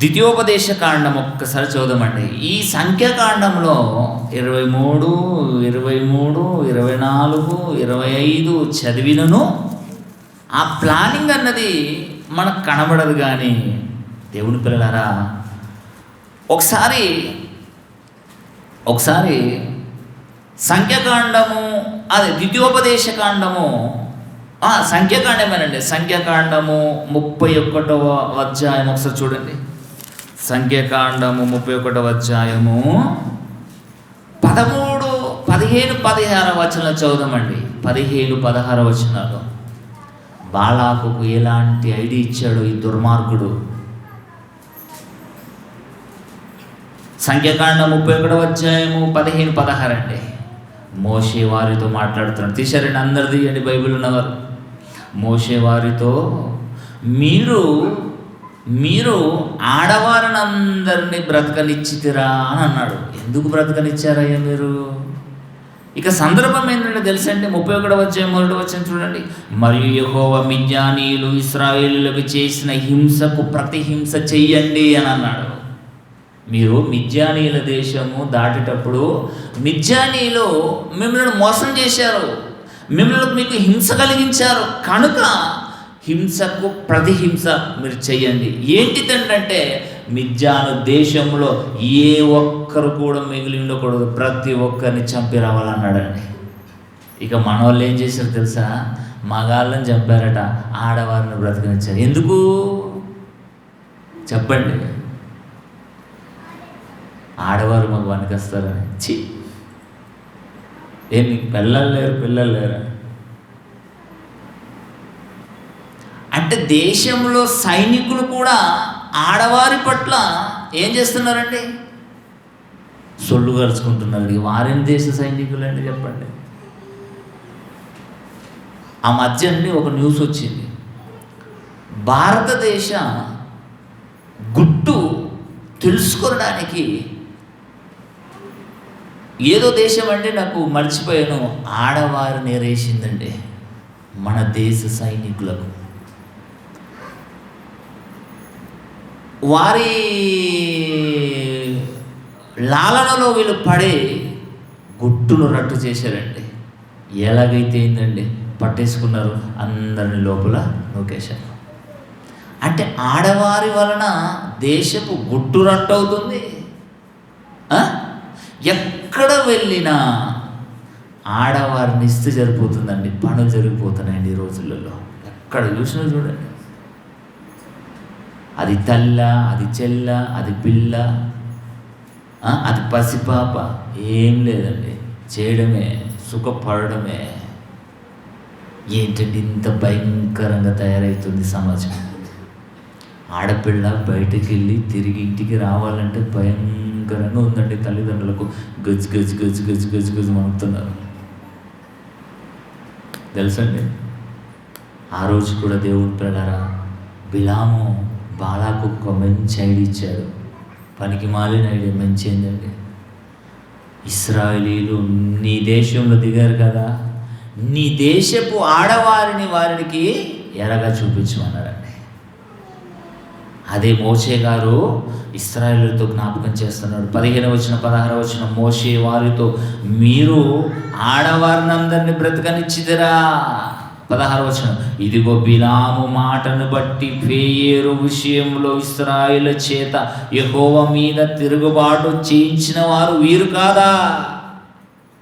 ద్వితీయోపదేశ కాండం ఒక్కసారి చదువుదామండి. ఈ సంఖ్యాకాండంలో 23, 24, 25 చదివినను ఆ ప్లానింగ్ అన్నది మనకు కనబడదు. కానీ దేవుని పిల్లలారా, ఒకసారి సంఖ్యాకాండము, అది ద్వితీయోపదేశ కాండము, సంఖ్యాకాండమేనండి, సంఖ్యాకాండము 31వ అధ్యాయం ఒకసారి చూడండి. సంఖ్యాకాండము 31వ అధ్యాయము 13, 15, 16 వచనాలు చదువుదామండి. 15, 16 వచనాలు. బాలాకుకు ఎలాంటి ఐడియా ఇచ్చాడో ఈ దుర్మార్గుడు. సంఖ్యాకాండం 31వ అధ్యాయము 15, 16 అండి. మోషే వారితో మాట్లాడుతున్నాడు. తీశారండి, అందరు తీయండి బైబిల్ ఉన్నవారు. మోషే వారితో, మీరు మీరు ఆడవారినందరినీ బ్రతకనిచ్చితిరా అని అన్నాడు. ఎందుకు బ్రతకనిచ్చారయ్యా మీరు? ఇక సందర్భం ఏంటంటే తెలుసండి, 31వ అధ్యాయం 1వ వచనం చూడండి. మరియు యెహోవా మిద్యానీయులు ఇశ్రాయేలీయులకు చేసిన హింసకు ప్రతిహింస చెయ్యండి అని అన్నాడు. మీరు మిద్యానీయుల దేశము దాటేటప్పుడు మిద్యానీయులు మిమ్మల్ని మోసం చేశారు, మీకు హింస కలిగించారు, కనుక హింసకు ప్రతిహింస మీరు చెయ్యండి. ఏంటిదంటే మిద్యాను దేశంలో ఏ ఒక్కరు కూడా మిగిలి ఉండకూడదు, ప్రతి ఒక్కరిని చంపి రావాలన్నాడండి. ఇక మన వాళ్ళు ఏం చేశారు తెలుసా? మగాళ్ళని చంపారట, ఆడవారిని బ్రతకనిచ్చారు. ఎందుకు చెప్పండి? ఆడవారు మాకు వనికొస్తారని. చి, ఏం మీకు పిల్లలు లేరా? అంటే దేశంలో సైనికులు కూడా ఆడవారి పట్ల ఏం చేస్తున్నారండి? సొల్లు కలుసుకుంటున్నారు. వారేం దేశ సైనికులు అండి చెప్పండి? ఆ మధ్య అండి ఒక న్యూస్ వచ్చింది. భారతదేశ గుట్టు తెలుసుకోవడానికి ఏదో దేశం అంటే నాకు మర్చిపోయాను, ఆడవారిని ఎరేసిందండి మన దేశ సైనికులకు. వారి లాలనలో వీళ్ళు పడే గుట్టును రట్టు చేశారండి. ఎలాగైతే ఏందండి, పట్టేసుకున్నారు, అందరిని లోపల నూకేశారు. అంటే ఆడవారి వలన దేశపు గుట్టు రట్టు అవుతుంది. ఎక్కడ వెళ్ళినా ఆడవారి నిస్తు జరిగిపోతుందండి, పనులు జరిగిపోతున్నాయండి ఈ రోజులలో. ఎక్కడ చూసినా చూడండి, అది తల్ల, అది చెల్ల, అది పిల్ల, అది పసిపాప, ఏం లేదండి, చేయడమే, సుఖపడడమే. ఏంటంటే ఇంత భయంకరంగా తయారవుతుంది సమాజం. ఆడపిల్ల బయటకు వెళ్ళి తిరిగి ఇంటికి రావాలంటే భయంకరంగా ఉందండి. తల్లిదండ్రులకు గజ్ గజ్ గజ్ గజ్ గజ్ గజ్ మనుతున్నారు తెలుసండి. ఆ రోజు కూడా దేవుడు పిల్లరా, బిలాము బాలాకు ఒక మంచి ఐడియా ఇచ్చాడు. పనికి మాలిన ఐడియా మంచి ఏంటండి, ఇశ్రాయేలీయులు నీ దేశంలో దిగారు కదా, నీ దేశపు ఆడవారిని వారికి ఎరగా చూపించమన్నాడండి. అదే మోషే గారు ఇశ్రాయేలుతో జ్ఞాపకం చేస్తున్నాడు. 15వ వచనం 16వ వచనం, మోషే వారితో మీరు ఆడవారిని అందరినీ బ్రతకనిచ్చిదిరా. 16వ వచనం, ఇదిగో బిలాము మాటను బట్టి పేయేరు విషయంలో ఇశ్రాయేలు చేత యెహోవా మీద తిరుగుబాటు చేయించిన వారు వీరు కాదా?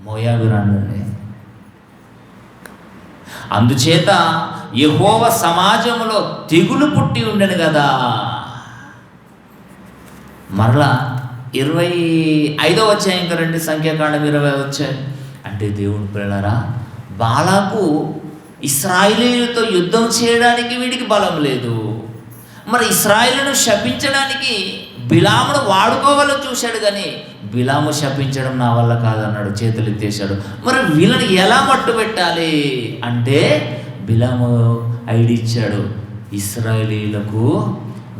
మోయాబీయులండి. అందుచేత యెహోవా సమాజంలో తెగులు పుట్టి ఉండను కదా. మరలా 25వ అధ్యాయం రండి, సంఖ్యాకాండం 20 వచ్చాయి. అంటే దేవుని పిల్లలారా, బాలాకు ఇశ్రాయేలీయులతో యుద్ధం చేయడానికి వీడికి బలం లేదు. మరి ఇశ్రాయేలును శపించడానికి బిలామును వాడుకోవాలని చూశాడు, కానీ బిలాము శపించడం నా వల్ల కాదన్నాడు, చేతులు ఎత్తేశాడు. మరి వీళ్ళని ఎలా మట్టు పెట్టాలి అంటే బిలాము ఐడి ఇచ్చాడు, ఇశ్రాయేలీయులకు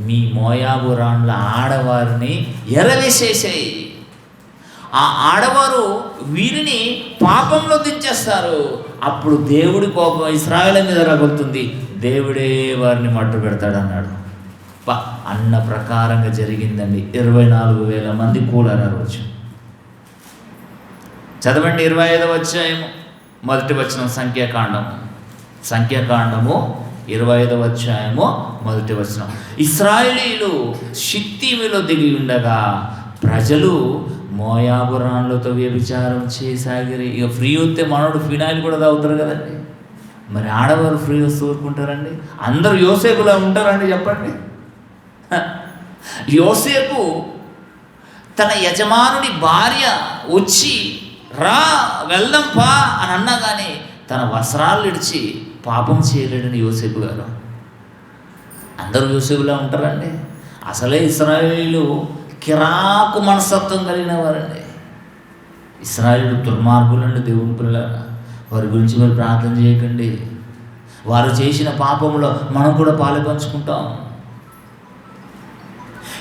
మీ మోయాబు రాణుల ఆడవారిని ఎరవేసేసాయి. ఆ ఆడవారు వీరిని పాపంలో దించేస్తారు. అప్పుడు దేవుడి కోపం ఇశ్రాయేలు మీద రగులుతుంది, దేవుడే వారిని మట్టు పెడతాడన్నాడు. అన్న ప్రకారంగా జరిగిందండి. 24,000 మంది కూలారు ఆ రోజు. చదవండి 25వ అధ్యాయము 1వ వచనం, సంఖ్యాకాండము 25వ అధ్యాయము 1వ వచనం. ఇశ్రాయేలీయులు షిత్తీములో దిగి ఉండగా ప్రజలు మోయాబు రాణులతో వ్యభిచారం చేసాగిరి. ఇక ఫ్రీ వస్తే మనోడు ఫినాయిల్ కూడా తాగుతారు కదండి. మరి ఆడవారు ఫ్రీ వస్తూ ఊరుకుంటారండి? అందరూ యోసేపులా ఉంటారండి చెప్పండి? యోసేపు తన యజమానుడి భార్య వచ్చి రా వెళ్దాం పా అని అన్నా కానీ తన వస్త్రాలు ఇడిచి పాపం చేయలేడని యోసేపు గారు. అందరూ యోసేపులా ఉంటారండి? అసలే ఇశ్రాయేలీయులు కిరాకు మనస్తత్వం కలిగిన వారండి. ఇశ్రాయేలీయులు దుర్మార్గులండి. దేవుని పిల్లలారా, వారి గురించి మీరు ప్రార్థన చేయకండి. వారు చేసిన పాపంలో మనం కూడా పాలు పంచుకుంటాం.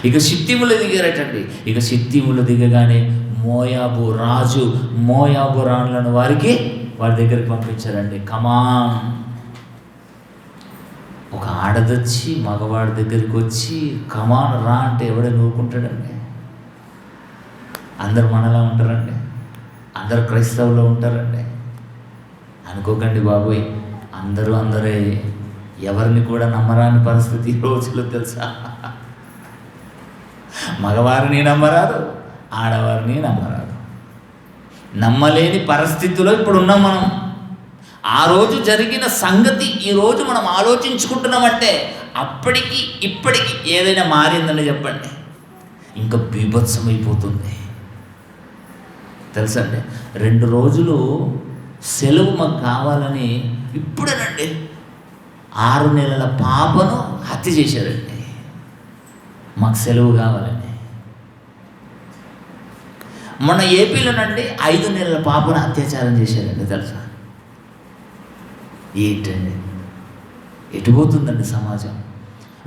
ఇక షిత్తీములో దిగారటండి. ఇక షిత్తీములో దిగగానే మోయాబు రాజు మోయాబు రాణులను వారి దగ్గరికి పంపించారండి. కమాన్, ఒక ఆడదొచ్చి మగవాడి దగ్గరికి వచ్చి కమాన్ రా అంటే ఎవడైనా ఊరుకుంటాడండి? అందరు మనలా ఉంటారండి, అందరు క్రైస్తవులో ఉంటారండి. అనుకోకండి బాబోయ్, అందరే ఎవరిని కూడా నమ్మరాని పరిస్థితి ఈ రోజుల్లో తెలుసా. మగవారిని నమ్మరాదు, ఆడవారిని నమ్మరాదు. నమ్మలేని పరిస్థితిలో ఇప్పుడు ఉన్నాం మనం. ఆ రోజు జరిగిన సంగతి ఈరోజు మనం ఆలోచించుకుంటున్నామంటే అప్పటికి ఇప్పటికి ఏదైనా మారిందని చెప్పండి, ఇంకా బీభత్సమైపోతుంది. తెలుసండి, 2 రోజులు సెలవు మాకు కావాలని ఇప్పుడేనండి 6 నెలల పాపను హత్య చేశారండి. మాకు సెలవు కావాలని. మొన్న ఏపీలోనండి 5 నెలల పాపను అత్యాచారం చేశారండి. తెలుసా? ఏంటండి, ఎటుపోతుందండి సమాజం?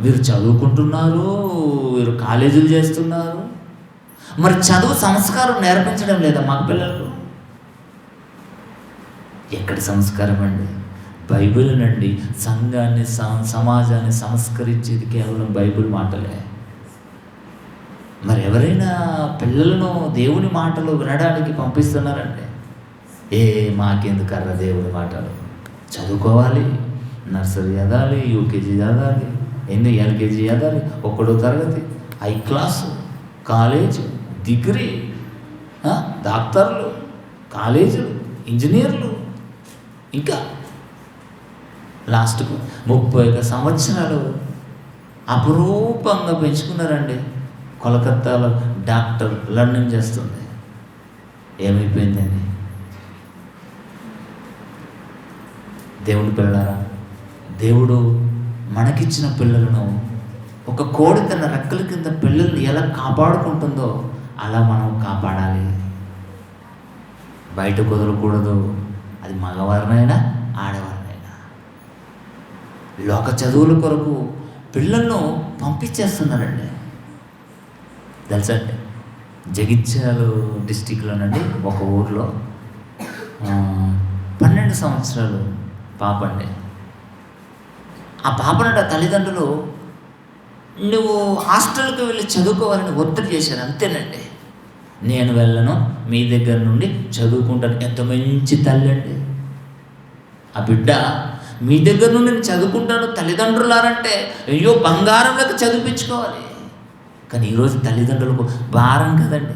వీరు చదువుకుంటున్నారు, వీరు కాలేజీలు చేస్తున్నారు, మరి చదువు సంస్కారం నేర్పించడం లేదా మాకు పిల్లలకు? ఎక్కడి సంస్కారం అండి? బైబిల్నండి. సంఘాన్ని సమాజాన్ని సంస్కరించేది కేవలం బైబిల్ మాటలే. మరి ఎవరైనా పిల్లలను దేవుని మాటలు వినడానికి పంపిస్తున్నారంటే మాకెందుకర్రా దేవుని మాటలు? చదువుకోవాలి, నర్సరీ చదవాలి, యూకేజీ చదవాలి, ఎల్కేజీ చదవాలి, 1వ తరగతి, హై క్లాసు, కాలేజు, డిగ్రీ, డాక్టర్లు, కాలేజీలు, ఇంజనీర్లు, ఇంకా లాస్ట్కు 31 సంవత్సరాలు అపురూపంగా పెంచుకున్నారండి. కోలకత్తాలో డాక్టర్ లర్నింగ్ చేస్తుంది. ఏమైపోయిందండి? దేవుని పిల్లలారా, దేవుడు మనకిచ్చిన పిల్లలను, ఒక కోడి తన రెక్కల కింద పిల్లల్ని ఎలా కాపాడుకుంటుందో అలా మనం కాపాడాలి. బయట కుదరకూడదు. అది మగవారినైనా ఆడవారినైనా. లోక చదువుల కొరకు పిల్లలను పంపించేస్తున్నారండి. తెలుసండి, జగిత్యాల డిస్టిక్లోనండి ఒక ఊర్లో 12 సంవత్సరాలు పాప అండి. ఆ పాపనట తల్లిదండ్రులు నువ్వు హాస్టల్కి వెళ్ళి చదువుకోవాలని ఒత్తిడి చేశారు. అంతేనండి, నేను వెళ్ళను, మీ దగ్గర నుండి చదువుకుంటాను. ఎంత మంచి తల్లి అండి. ఆ బిడ్డ మీ దగ్గర నుండి నేను చదువుకుంటాను తల్లిదండ్రులారంటే అయ్యో బంగారంలోకి చదివించుకోవాలి. కానీ ఈరోజు తల్లిదండ్రులకు భారం కదండి,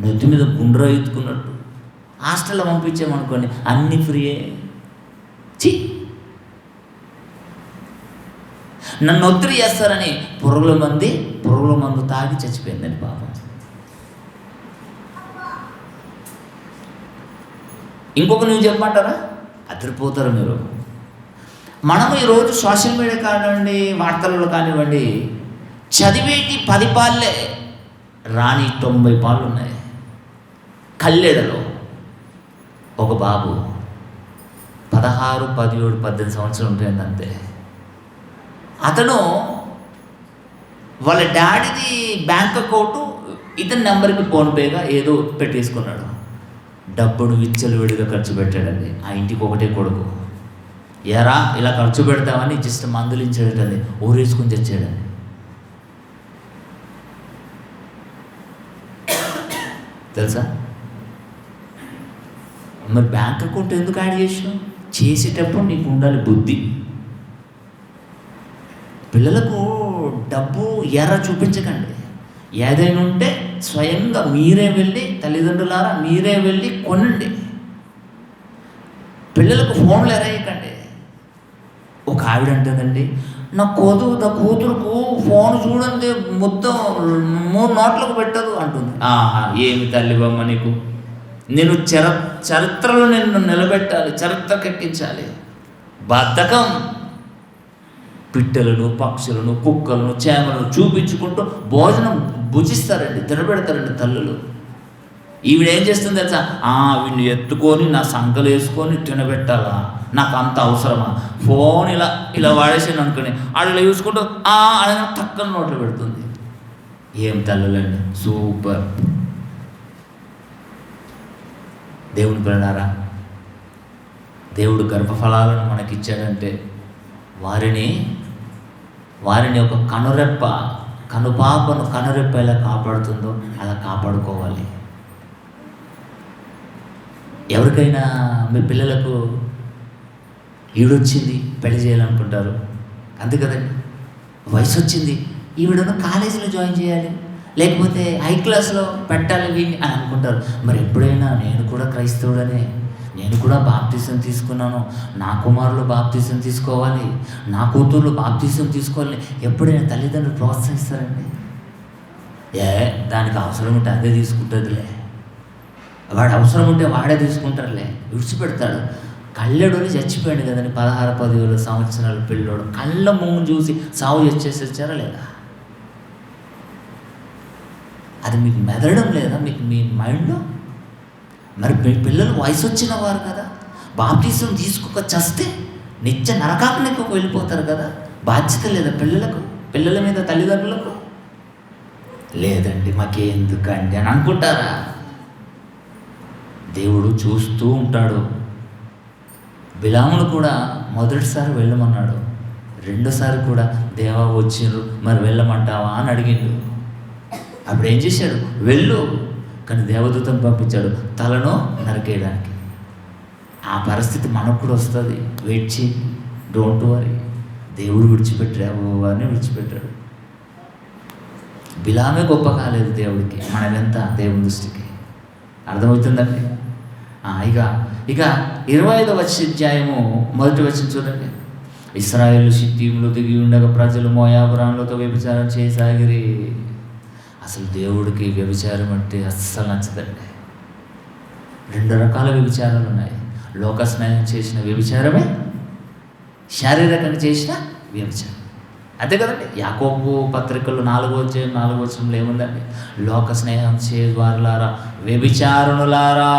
నెత్తి మీద గుండ్ర ఎత్తుకున్నట్టు. హాస్టల్లో పంపించామనుకోండి అన్నీ ఫ్రీయే. నన్ను ఒత్తిడి చేస్తారని పురుగుల మందు తాగి చచ్చిపోయిందండి పాపం. ఇంకొక నువ్వు చెప్పమంటారా? అదిరిపోతారు మీరు. మనం ఈరోజు సోషల్ మీడియా కానివ్వండి, వార్తలలో కానివ్వండి, చదివేటి 10 పాళ్ళే రాని 90 పాళ్ళు ఉన్నాయి. కల్లెడలో ఒక బాబు 16, 17, 18 సంవత్సరాలు ఉంటుంది అంతే. అతను వాళ్ళ డాడీది బ్యాంక్ అకౌంట్ ఇతని నెంబర్కి ఫోన్పేగా ఏదో పెట్టేసుకున్నాడు. డబ్బును విచ్చలవిడిగా ఖర్చు పెట్టాడండి. ఆ ఇంటికి ఒకటే కొడుకు. ఎరా ఇలా ఖర్చు పెడతామని జస్ట్ మందులించాడండి, ఊరేసుకుని తెచ్చాడండి. తెలుసా? మరి బ్యాంక్ అకౌంట్ ఎందుకు యాడ్ చేసావు? చేసేటప్పుడు నీకు ఉండాలి బుద్ధి. పిల్లలకు డబ్బు ఎర్ర చూపించకండి. ఏదైనా ఉంటే స్వయంగా మీరే వెళ్ళి, తల్లిదండ్రులారా మీరే వెళ్ళి కొనండి. పిల్లలకు ఫోన్లు ఎరేయకండి. ఒక ఆవిడ అంటుందండి, నా కూతురుకు ఫోన్ చూడండి మొత్తం 3 నోట్లకు పెట్టదు అంటుంది. ఏమి తల్లి బొమ్మ నీకు, నేను చరిత్రలో నిన్ను నిలబెట్టాలి, చరిత్ర కెక్కించాలి. బద్ధకం. పిట్టలను, పక్షులను, కుక్కలను, చేమలను చూపించుకుంటూ భోజనం భుజిస్తారండి, తినబెడతారండి తల్లులు. ఈవిడ ఏం చేస్తుంది తెలుసా? వీడిని ఎత్తుకొని నా సంకలు వేసుకొని తినబెట్టాలా, నాకు అంత అవసరమా? ఫోన్ ఇలా వాడేసాను అనుకుని ఆడలో చూసుకుంటూ అని తక్కన నోట్లో పెడుతుంది. ఏం తల్లులండి, సూపర్. దేవుని పిల్లలారా, దేవుడు గర్భఫలాలను మనకిచ్చాడంటే వారిని ఒక కనుపాపను కనురెప్ప ఎలా కాపాడుతుందో అలా కాపాడుకోవాలి. ఎవరికైనా మీ పిల్లలకు ఈడొచ్చింది పెళ్లి చేయాలనుకుంటారు, అంతే కదండి. వయసు వచ్చింది, ఈవిడను కాలేజీలో జాయిన్ చేయాలి, లేకపోతే హై క్లాస్లో పెట్టాలి వీడిని అని అనుకుంటారు. మరి ఎప్పుడైనా నేను కూడా క్రైస్తవుడనే, నేను కూడా బాప్తిసం తీసుకున్నాను, నా కుమారులు బాప్తిసం తీసుకోవాలి, నా కూతుర్లు బాప్తిసం తీసుకోవాలని ఎప్పుడైనా తల్లిదండ్రులు ప్రోత్సహిస్తారండి? దానికి అవసరం ఉంటే అదే తీసుకుంటుందిలే, వాడు అవసరం ఉంటే వాడే తీసుకుంటారులే, విడిచిపెడతాడు. కళ్ళెడోని చచ్చిపోయాడు కదండి, 16-17 సంవత్సరాల పిల్లోడు కళ్ళ ముందు చూసి సాగు చేసేసి వచ్చారా లేదా? అది మీకు మెదడడం లేదా మీకు మీ మైండ్లో? మరి మీ పిల్లలు వయసు వచ్చిన వారు కదా, బాప్తిసం తీసుకోక చస్తే నిత్య నరకాగ్నికి వెళ్ళిపోతారు కదా. బాధ్యత లేదా పిల్లల మీద తల్లిదండ్రులకు? లేదండి మాకెందుకండి అని అనుకుంటారా? దేవుడు చూస్తూ ఉంటాడు. బిలామును కూడా మొదటిసారి వెళ్ళమన్నాడు, రెండోసారి కూడా దేవా వచ్చిండ్రు మరి వెళ్ళమంటావా అని అడిగిండు. అప్పుడు ఏం చేశాడు? వెళ్ళు. కానీ దేవదూతను పంపించాడు తలను నరికేయడానికి. ఆ పరిస్థితి మనకు కూడా వస్తుంది. వెయిట్ చేయి, డోంట్ వరీ. దేవుడు విడిచిపెట్టాడు, విడిచిపెట్టాడు. బిలామే గొప్ప కాలేదు దేవుడికి, మనమెంత దేవుని దృష్టికి. అర్థమవుతుందండి? ఇక 25వ అధ్యాయము 1వ వచనం చూడండి. ఇశ్రాయేలు షిత్తీములో దిగి ఉండగా ప్రజలు మోయాబు రాణులతో వ్యభిచారం చేయసాగిరి. అసలు దేవుడికి వ్యభిచారం అంటే అస్సలు నచ్చదండి. 2 రకాల వ్యభిచారాలు ఉన్నాయి. లోక స్నేహం చేసిన వ్యభిచారమే, శారీరకంగా చేసిన వ్యభిచారం. అంతే కదండి. యాకోబు పత్రికలు 4వ వచనంలో ఏముందండి? లోక స్నేహం చేయువారులారా, వ్యభిచారులారా,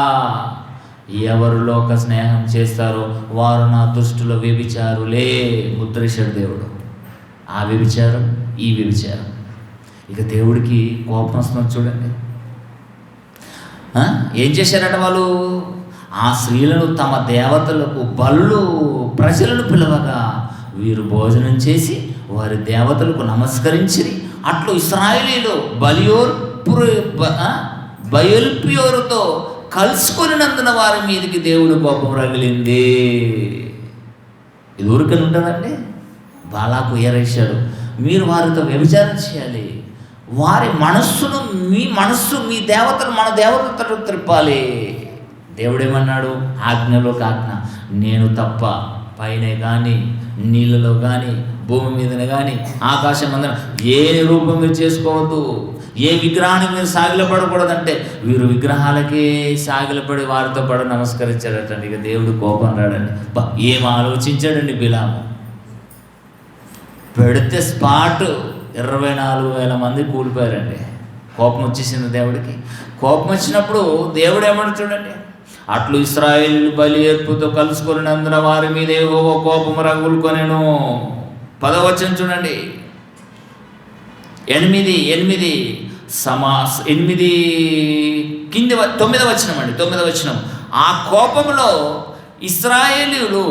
ఎవరు లోక స్నేహం చేస్తారో వారు నా దృష్టిలో వ్యభిచారులే ముద్రేశాడు దేవుడు. ఆ వ్యభిచారం, ఈ వ్యభిచారం. ఇక దేవుడికి కోపం వస్తుంది చూడండి. ఏం చేశారట వాళ్ళు? ఆ స్త్రీలను తమ దేవతలకు బలులు ప్రజలను పిలవగా వీరు భోజనం చేసి వారి దేవతలకు నమస్కరించి అట్లు ఇశ్రాయేలీలు బయల్పియోరుతో కలుసుకొనినందున వారి మీదకి దేవుడు కోపం రగిలింది. ఇది ఊరికని ఉంటుందండి. బాలాకు ఏరేశాడు, మీరు వారితో వ్యభిచారం చేయాలి, వారి మనస్సును మీ దేవతను మన దేవతతో త్రిప్పాలి. దేవుడేమన్నాడు? ఆజ్ఞలోకి ఆజ్ఞ. నేను తప్ప పైన కానీ నీళ్ళలో కానీ భూమి మీదనే కానీ ఆకాశం అందరం ఏ రూపం మీరు చేసుకోవద్దు, ఏ విగ్రహానికి మీరు సాగిలపడకూడదంటే వీరు విగ్రహాలకే సాగిలపడి వారితో పాటు నమస్కరించాడటండి. ఇక దేవుడు కోపం రాడండి. ఏం ఆలోచించాడండి బిలాము? పెడితే స్పాట్ 24,000 మంది కూలిపోయారండి. కోపం వచ్చేసింది దేవుడికి. కోపం వచ్చినప్పుడు దేవుడు ఏమన్నా చూడండి, అట్లు ఇశ్రాయేలు బలి ఏర్పుతో కలుసుకొనినందున వారి మీద యెహోవా కోపము రగులుకొనెను. 10వ వచనం చూడండి. 9వ వచనం. ఆ కోపంలో ఇశ్రాయేలీయులు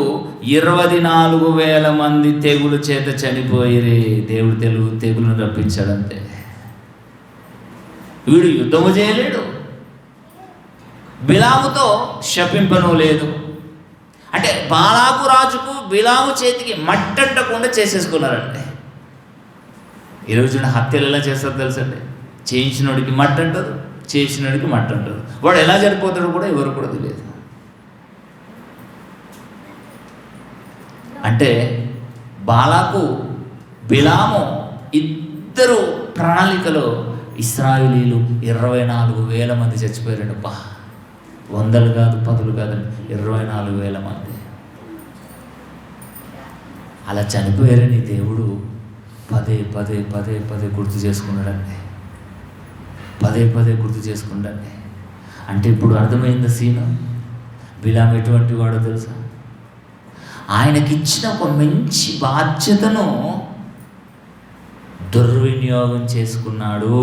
24,000 మంది తెగులు చేత చనిపోయిరి. దేవుడు తెగులను రప్పించాడంతే. వీడు యుద్ధము చేయలేడు, బిలాముతో శపింపను లేదు. అంటే బాలాకు రాజుకు బిలాము చేతికి మట్టంటకుండా చేసేసుకున్నారంటే. ఈరోజు హత్యలు ఎలా చేస్తారో తెలుసండి. చేయించినోడికి మట్టంటారు, చేసినోడికి మట్టంటారు. వాడు ఎలా చనిపోతాడో కూడా ఎవరు కూడా తెలియదు. అంటే బాలాకు బిలాము ఇద్దరు ప్రణాళికలో ఇశ్రాయేలీలు 24,000 మంది చచ్చిపోయారండి. వందలు కాదు, 10 కాదండి, 24,000 మంది అలా చనిపోయారని దేవుడు పదే గుర్తు చేసుకున్నాడండి. పదే గుర్తు చేసుకుంటాండి. అంటే ఇప్పుడు అర్థమైంది సీను. బిలాము ఎటువంటి వాడో తెలుసా? ఆయనకిచ్చిన ఒక మంచి బాధ్యతను దుర్వినియోగం చేసుకున్నాడు.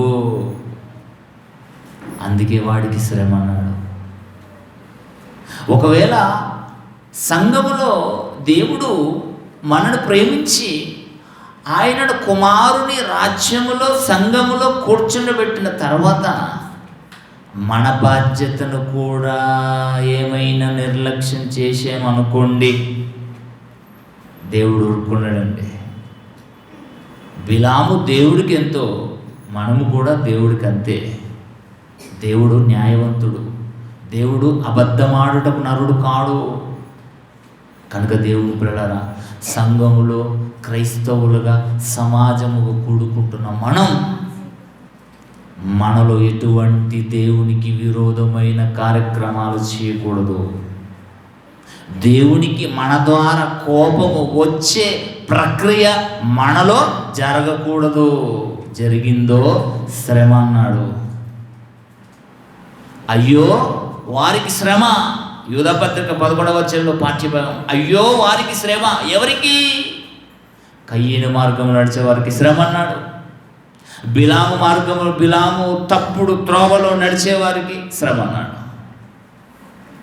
అందుకే వాడికి శ్రమ అన్నాడు. ఒకవేళ సంఘములో దేవుడు మనను ప్రేమించి ఆయనను కుమారుని రాజ్యములో సంఘములో కూర్చుండబెట్టిన తర్వాత మన బాధ్యతను కూడా ఏమైనా నిర్లక్ష్యం చేసామనుకోండి, దేవుడు ఊరుకున్నాడండి. బిలాము దేవుడికి ఎంతో, మనము కూడా దేవుడికి అంతే. దేవుడు న్యాయవంతుడు. దేవుడు అబద్ధమాడుటకు నరుడు కాడు. కనుక దేవుని పిల్లలారా, సంఘములో క్రైస్తవులుగా సమాజముగా కూడుకుంటున్న మనలో ఎటువంటి దేవునికి విరోధమైన కార్యక్రమాలు చేయకూడదు. దేవునికి మన ద్వారా కోపము వచ్చే ప్రక్రియ మనలో జరగకూడదు. జరిగిందో శ్రమ అన్నాడు. అయ్యో వారికి శ్రమ. యూదాపత్రిక 11వ అధ్యాయంలో పాఠ్యభాగం. అయ్యో వారికి శ్రమ. ఎవరికి? కయ్యను మార్గము నడిచే వారికి శ్రమ అన్నాడు. బిలాము తప్పుడు త్రోవలో నడిచేవారికి శ్రమ అన్నాడు.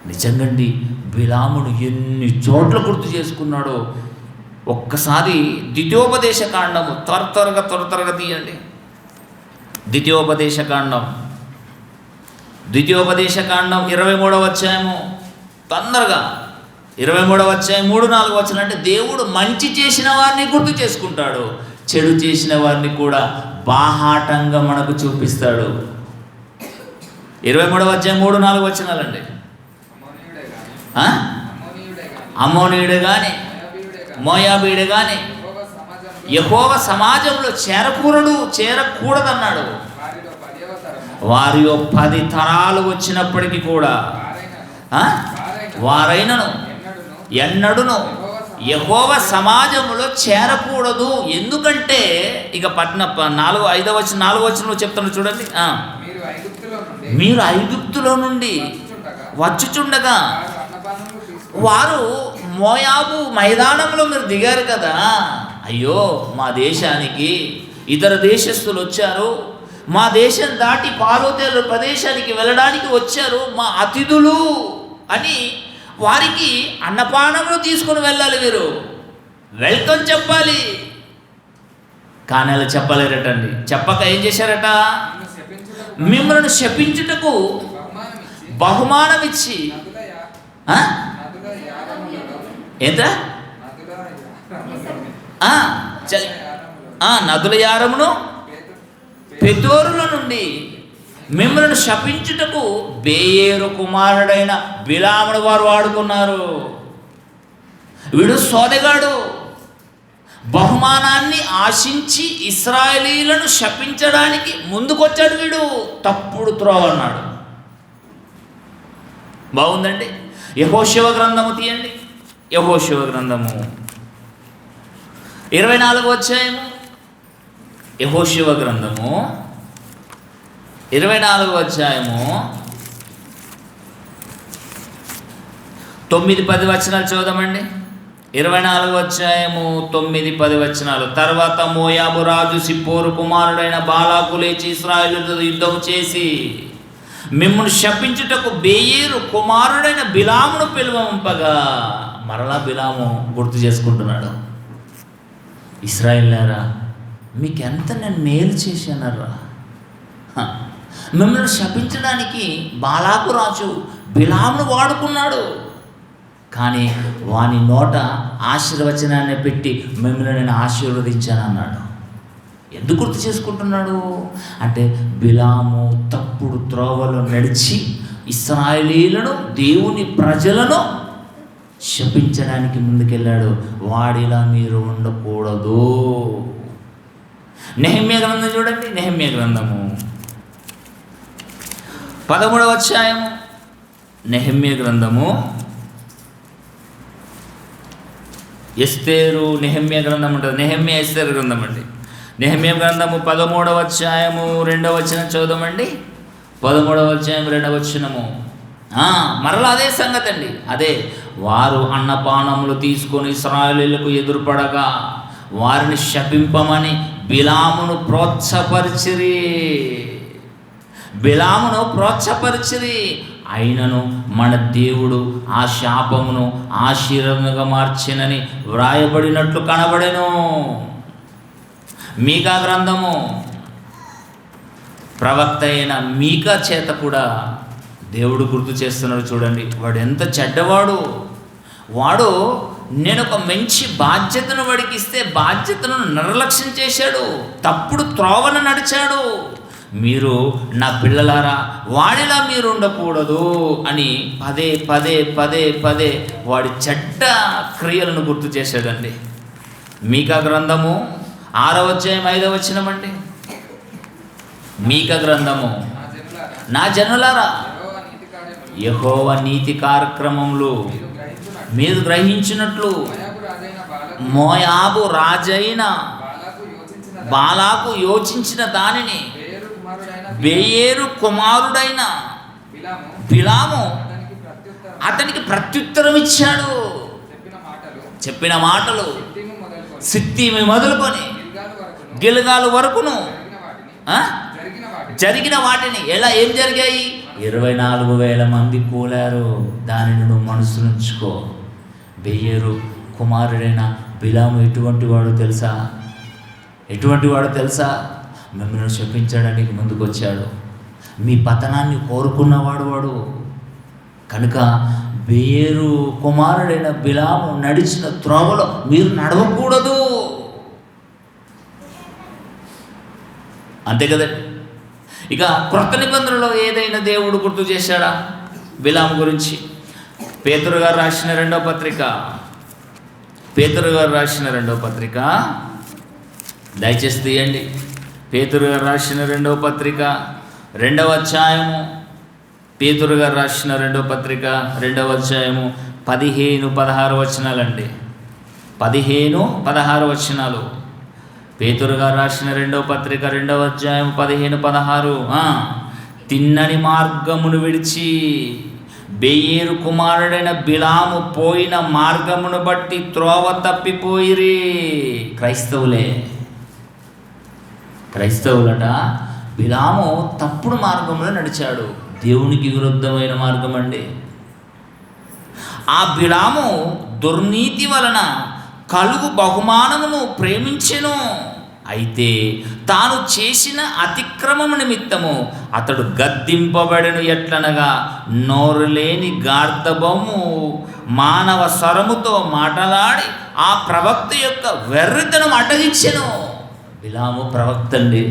నిజంగండి, బిలామును ఎన్ని చోట్ల గుర్తు చేసుకున్నాడో ఒక్కసారి ద్వితీయోపదేశ కాండము త్వరగా తీయండి. ద్వితీయోపదేశ కాండం 23వ అధ్యాయము, తొందరగా 23వ అధ్యాయం 3-4 వచనం. అంటే దేవుడు మంచి చేసిన వారిని గుర్తు చేసుకుంటాడు, చెడు చేసిన వారిని కూడా బాహాటంగా మనకు చూపిస్తాడు. 23వ అధ్యాయం 3-4 వచనాలండి. అమ్మోనీయుడే గాని మోయాబీయుడే గాని యెహోవా సమాజంలో చేరకూడదన్నాడు. వారియో 10 తరాలు వచ్చినప్పటికీ కూడా వారైనను ఎన్నడును యెహోవా సమాజంలో చేరకూడదు. ఎందుకంటే ఇక 4వ వచనంలో చెప్తాను చూడండి. మీరు ఐగుప్తులో నుండి వచ్చుచుండగా వారు మోయాబు మైదానంలో మీరు దిగారు కదా. అయ్యో మా దేశానికి ఇతర దేశస్తులు వచ్చారు, మా దేశం దాటి పాలోతేలు ప్రదేశానికి వెళ్ళడానికి వచ్చారు మా అతిథులు అని వారికి అన్నపానములు తీసుకుని వెళ్ళాలి. మీరు వెల్కమ్ చెప్పాలి. కానీ అలా చెప్పలేరటండి. చెప్పక ఏం చేశారట? మిమ్మల్ని శపించుటకు బహుమానం ఇచ్చి నదుల యారమును పెతోరుల నుండి మిమ్మల్ని శపించుటకు బేయేరు కుమారుడైన బిలామును వారు వాడుకున్నారు. వీడు సోదెగాడు. బహుమానాన్ని ఆశించి ఇశ్రాయేలీయులను శపించడానికి ముందుకొచ్చాడు. వీడు తప్పుడు త్రోవ అన్నాడు. బాగుందండి. యెహోషువ గ్రంథము తీయండి. యెహోషువ గ్రంథము 24వ అధ్యాయము. యెహోషువ గ్రంథము 24వ అధ్యాయము 9-10 వచనాలు చదువుదామండి. 24వ అధ్యాయము 9-10 వచనాలు. తర్వాత మోయాబు రాజు సిప్పోరు కుమారుడైన బాలాకు లేచి ఇశ్రాయేలుతో యుద్ధం చేసి మిమ్మల్ని శపించుటకు బేయేరు కుమారుడైన బిలామును పిలువంపగా. మరలా బిలాము గుర్తు చేసుకుంటున్నాడు. ఇశ్రాయేలులారా, మీకెంత నేను మేలు చేశానరా. మిమ్మల్ని శపించడానికి బాలాకు రాజు బిలామును వాడుకున్నాడు. కానీ వాని నోట ఆశీర్వచనాన్ని పెట్టి మిమ్మల్ని నేను ఆశీర్వదించానన్నాడు. ఎందుకు గుర్తు చేసుకుంటున్నాడు అంటే, బిలాము తప్పుడు త్రోవలో నడిచి ఇశ్రాయేలీయులను దేవుని ప్రజలను శపించడానికి ముందుకెళ్ళాడు. వాడిలా మీరు ఉండకూడదు. నెహెమ్యా గ్రంథం చూడండి. నెహెమ్యా గ్రంథము 13వ అధ్యాయము. నెహెమ్యా గ్రంథము ఎస్తేరు నెహెమ్యా గ్రంథం ఉంటుంది. నెహెమ్యా ఎస్తేరు గ్రంథం అండి. నెహెమ్యా గ్రంథము 13వ అధ్యాయము 2వ వచనం చదువుదామండి. 13వ అధ్యాయం 2వ వచనము. మరలా అదే సంగతి అండి. అదే, వారు అన్నపానములు తీసుకొని ఇశ్రాయేలీయులకు ఎదురుపడగా వారిని శపింపమని బిలామును ప్రోత్సాహపరిచిరి. అయినను మన దేవుడు ఆ శాపమును ఆశీర్వాదంగా మార్చెనని వ్రాయబడినట్లు కనబడెను. మీకా గ్రంథము ప్రవక్త అయిన మీకా చేత కూడా దేవుడు గుర్తు చేస్తున్నాడు. చూడండి, వాడు ఎంత చెడ్డవాడు. వాడు నేను ఒక మంచి బాధ్యతను వాడికి ఇస్తే బాధ్యతను నిర్లక్ష్యం చేశాడు, తప్పుడు త్రోవను నడిచాడు. మీరు నా పిల్లలారా వాడిలా మీరు ఉండకూడదు అని పదే పదే పదే పదే వాడి చెడ్డ క్రియలను గుర్తు చేశాడండి. మీకా గ్రంథము 6వ అధ్యాయం 5వ వచనమండి. మీకా గ్రంథము, నా జనులారా యెహోవా నీతి కార్యక్రమములు మీరు గ్రహించినట్లు మోయాబు రాజైన బాలాకు యోచించిన దానిని బెయేరు కుమారుడైన బిలాము అతనికి ప్రత్యుత్తరం ఇచ్చాడు. చెప్పిన మాటలు సిత్తీము మొదలుకొని గిల్గాలు వరకును జరిగిన వాటిని ఏం జరిగాయి? 24,000 మంది కూలారు. దానిని నువ్వు మనసులో ఉంచుకో. బెయేరు కుమారుడైన బిలాము ఎటువంటి వాడో తెలుసా? మిమ్మల్ని శపించడానికి ముందుకు వచ్చాడు. మీ పతనాన్ని కోరుకున్నవాడు వాడు. కనుక బెయేరు కుమారుడైన బిలాము నడిచిన త్రోవలో మీరు నడవకూడదు. అంతే కదండి. ఇక క్రొత్త నిబంధనలో ఏదైనా దేవుడు గుర్తు చేశాడా బిలాము గురించి? పేతురు గారు రాసిన రెండవ పత్రిక దయచేసి తీయండి. పేతురు గారు రాసిన రెండవ పత్రిక 2వ అధ్యాయము. పేతురు గారు రాసిన రెండవ పత్రిక 2వ అధ్యాయము 15-16 వచనాలండి. 15-16 వచనాలు. పేతురు గారు రాసిన రెండవ పత్రిక 2వ అధ్యాయం 15-16. తిన్నని మార్గమును విడిచి బెయేరు కుమారుడైన బిలాము పోయిన మార్గమును బట్టి త్రోవ తప్పిపోయిరి. క్రైస్తవులట బిలాము తప్పుడు మార్గంలో నడిచాడు. దేవునికి విరుద్ధమైన మార్గం అండి. ఆ బిలాము దుర్నీతి వలన కలుగు బహుమానమును ప్రేమించెను. అయితే తాను చేసిన అతిక్రమము నిమిత్తము అతడు గద్దింపబడెను. ఎట్లనగా నోరు లేని గార్ధబొమ్ము మానవ స్వరముతో మాట్లాడి ఆ ప్రవక్త యొక్క వెర్రితనం అడ్డగించెను. బిలాము ప్రవక్త అండి,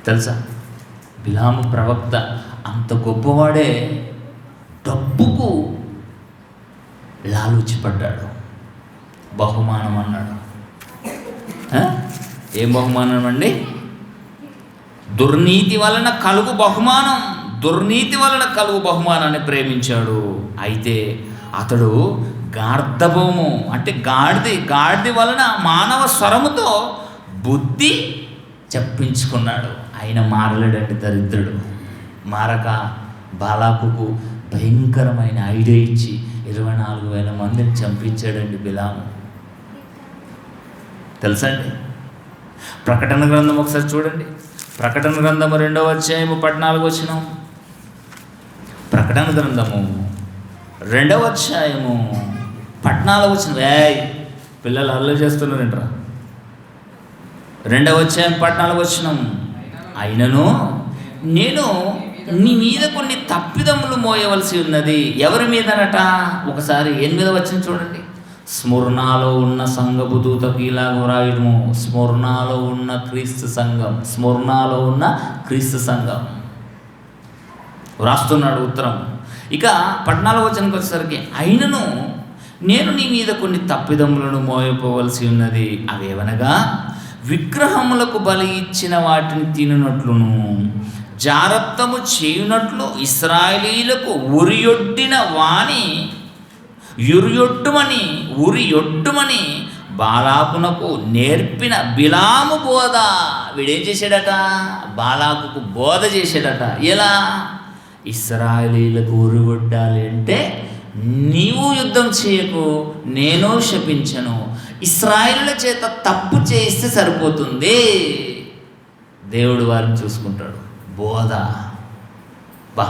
తెలుసా? బిలాము ప్రవక్త. అంత గొప్పవాడే డబ్బుకు లాలూచిపడ్డాడు. బహుమానం అన్నాడు. ఏం బహుమానం అండి? దుర్నీతి వలన కలుగు బహుమానాన్ని ప్రేమించాడు. అయితే అతడు గార్ధబొమ్ము అంటే గాడిది వలన మానవ స్వరముతో బుద్ధి చెప్పించుకున్నాడు. ఆయన మారలేడంటే దరిద్రుడు. మారక బాలాకుకు భయంకరమైన ఐడియా ఇచ్చి 24,000 మందిని చంపించాడండి బిలాము. తెలుసా అండి? ప్రకటన గ్రంథం ఒకసారి చూడండి. ప్రకటన గ్రంథము 2వ అధ్యాయము 14 వచనం. ప్రకటన గ్రంథము 2వ అధ్యాయము 14 వచనం. పిల్లలు అల్లరి చేస్తున్నారంటరా. 2వ అధ్యాయం 14 వచనం. అయినను నేను నీ మీద కొన్ని తప్పిదములు మోయవలసి ఉన్నది. ఎవరి మీదనట? ఒకసారి 8వ వచనం చూడండి. స్మరణలో ఉన్న సంఘపు దూతకు ఇలాగ వ్రాయుము. స్మరణలో ఉన్న క్రీస్తు సంఘం వ్రాస్తున్నాడు ఉత్తరం. ఇక 14వ వచనంకి వచ్చేసరికి అయినను నేను నీ మీద కొన్ని తప్పిదములను మోయపోవలసి ఉన్నది. అవేవనగా విగ్రహములకు బలి ఇచ్చిన వాటిని తినునట్లును జారత్వము చేయునట్లు ఇశ్రాయేలీయులకు ఉరియొడ్డుమని బాలాకునకు నేర్పిన బిలాము బోధ. వీడేం చేశాడట? బాలాకుకు బోధ చేశాడట. ఎలా? ఇశ్రాయేలీయులకు ఉరియొడ్డాలి అంటే నీవు యుద్ధం చేయకు, నేను శపించను. ఇశ్రాయేలుల చేత తప్పు చేస్తే సరిపోతుంది, దేవుడు వారిని చూసుకుంటాడు. బోధ, బా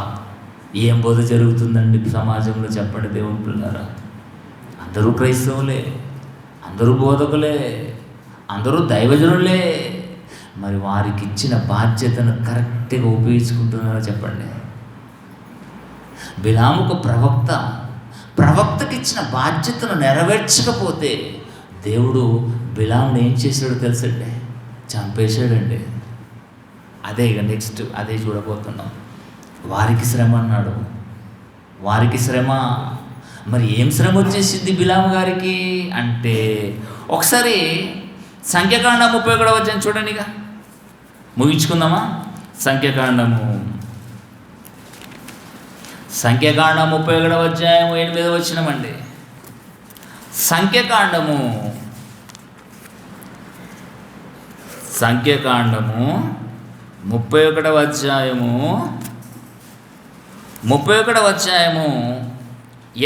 ఏం బోధ జరుగుతుందండి సమాజంలో చెప్పండి దేవుని పిల్లలారా? అందరూ క్రైస్తవులే, అందరూ బోధకులే, అందరూ దైవజనులే. మరి వారికి ఇచ్చిన బాధ్యతను కరెక్ట్గా ఉపయోగించుకుంటున్నారా చెప్పండి? బిలాముకు ప్రవక్తకి ఇచ్చిన బాధ్యతను నెరవేర్చకపోతే దేవుడు బిలామును ఏం చేశాడో తెలుసండి? చంపేశాడండి. అదే ఇక నెక్స్ట్ అదే చూడబోతున్నాం. వారికి శ్రమ అన్నాడు. వారికి శ్రమ. మరి ఏం శ్రమ వచ్చేసింది బిలాము గారికి అంటే, ఒకసారి సంఖ్యాకాండం 31వ అధ్యాయం చూడండి. ఇక ముగించుకుందామా? సంఖ్యాకాండం 31వ అధ్యాయం 8వ వచనమండి. సంఖ్యాకాండము 31వ అధ్యాయము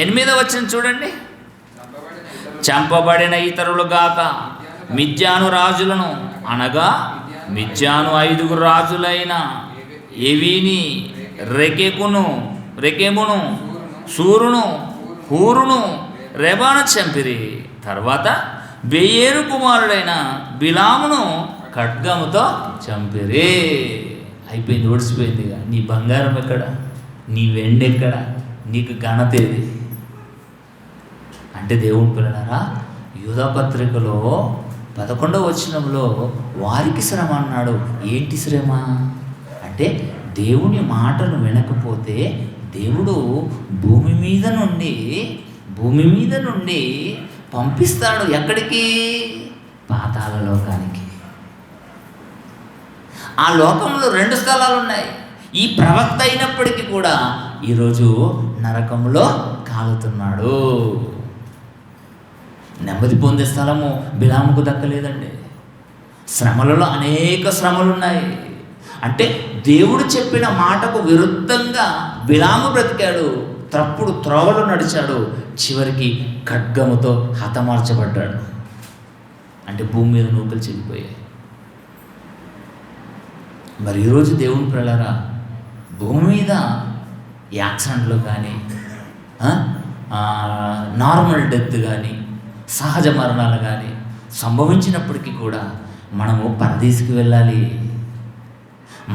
8వ వచనం చూడండి. చంపబడిన ఇతరులు గాక మిద్యాను రాజులను, అనగా మిద్యాను 5 రాజులైన ఎవీని, రెకెమును, సూరును, హూరును, రెబాను చంపిరి. తర్వాత బెయేరు కుమారుడైన బిలామును ఖడ్గముతో చంపిరి. అయిపోయింది, ఓడిసిపోయింది. నీ బంగారం ఎక్కడ? నీ వెండి ఎక్కడ? నీకు ఘనత ఏది? అంటే దేవుని పిల్లలారా, యూదా పత్రికలో 11వ వచనంలో వారికి శ్రమ అన్నాడు. ఏంటి శ్రమ అంటే, దేవుని మాటను వినకపోతే దేవుడు భూమి మీద నుండి పంపిస్తాడు. ఎక్కడికి? పాతాళ లోకానికి. ఆ లోకంలో 2 స్థలాలు ఉన్నాయి. ఈ ప్రవక్త అయినప్పటికీ కూడా ఈరోజు నరకంలో కాలుతున్నాడు. నెమ్మది పొందే స్థలము బిలాముకు దక్కలేదండి. శ్రమలలో అనేక శ్రమలు ఉన్నాయి. అంటే దేవుడు చెప్పిన మాటకు విరుద్ధంగా బిలాము బ్రతికాడు, తప్పుడు త్రోవలు నడిచాడు, చివరికి ఖడ్గముతో హతమార్చబడ్డాడు. అంటే భూమి మీద నూకలు చెల్లిపోయాయి. మరి ఈరోజు దేవుని పిల్లలారా, భూమి మీద యాక్సిడెంట్లు కానీ, నార్మల్ డెత్ కానీ, సహజ మరణాలు కానీ సంభవించినప్పటికీ కూడా మనము పరదేశికి వెళ్ళాలి.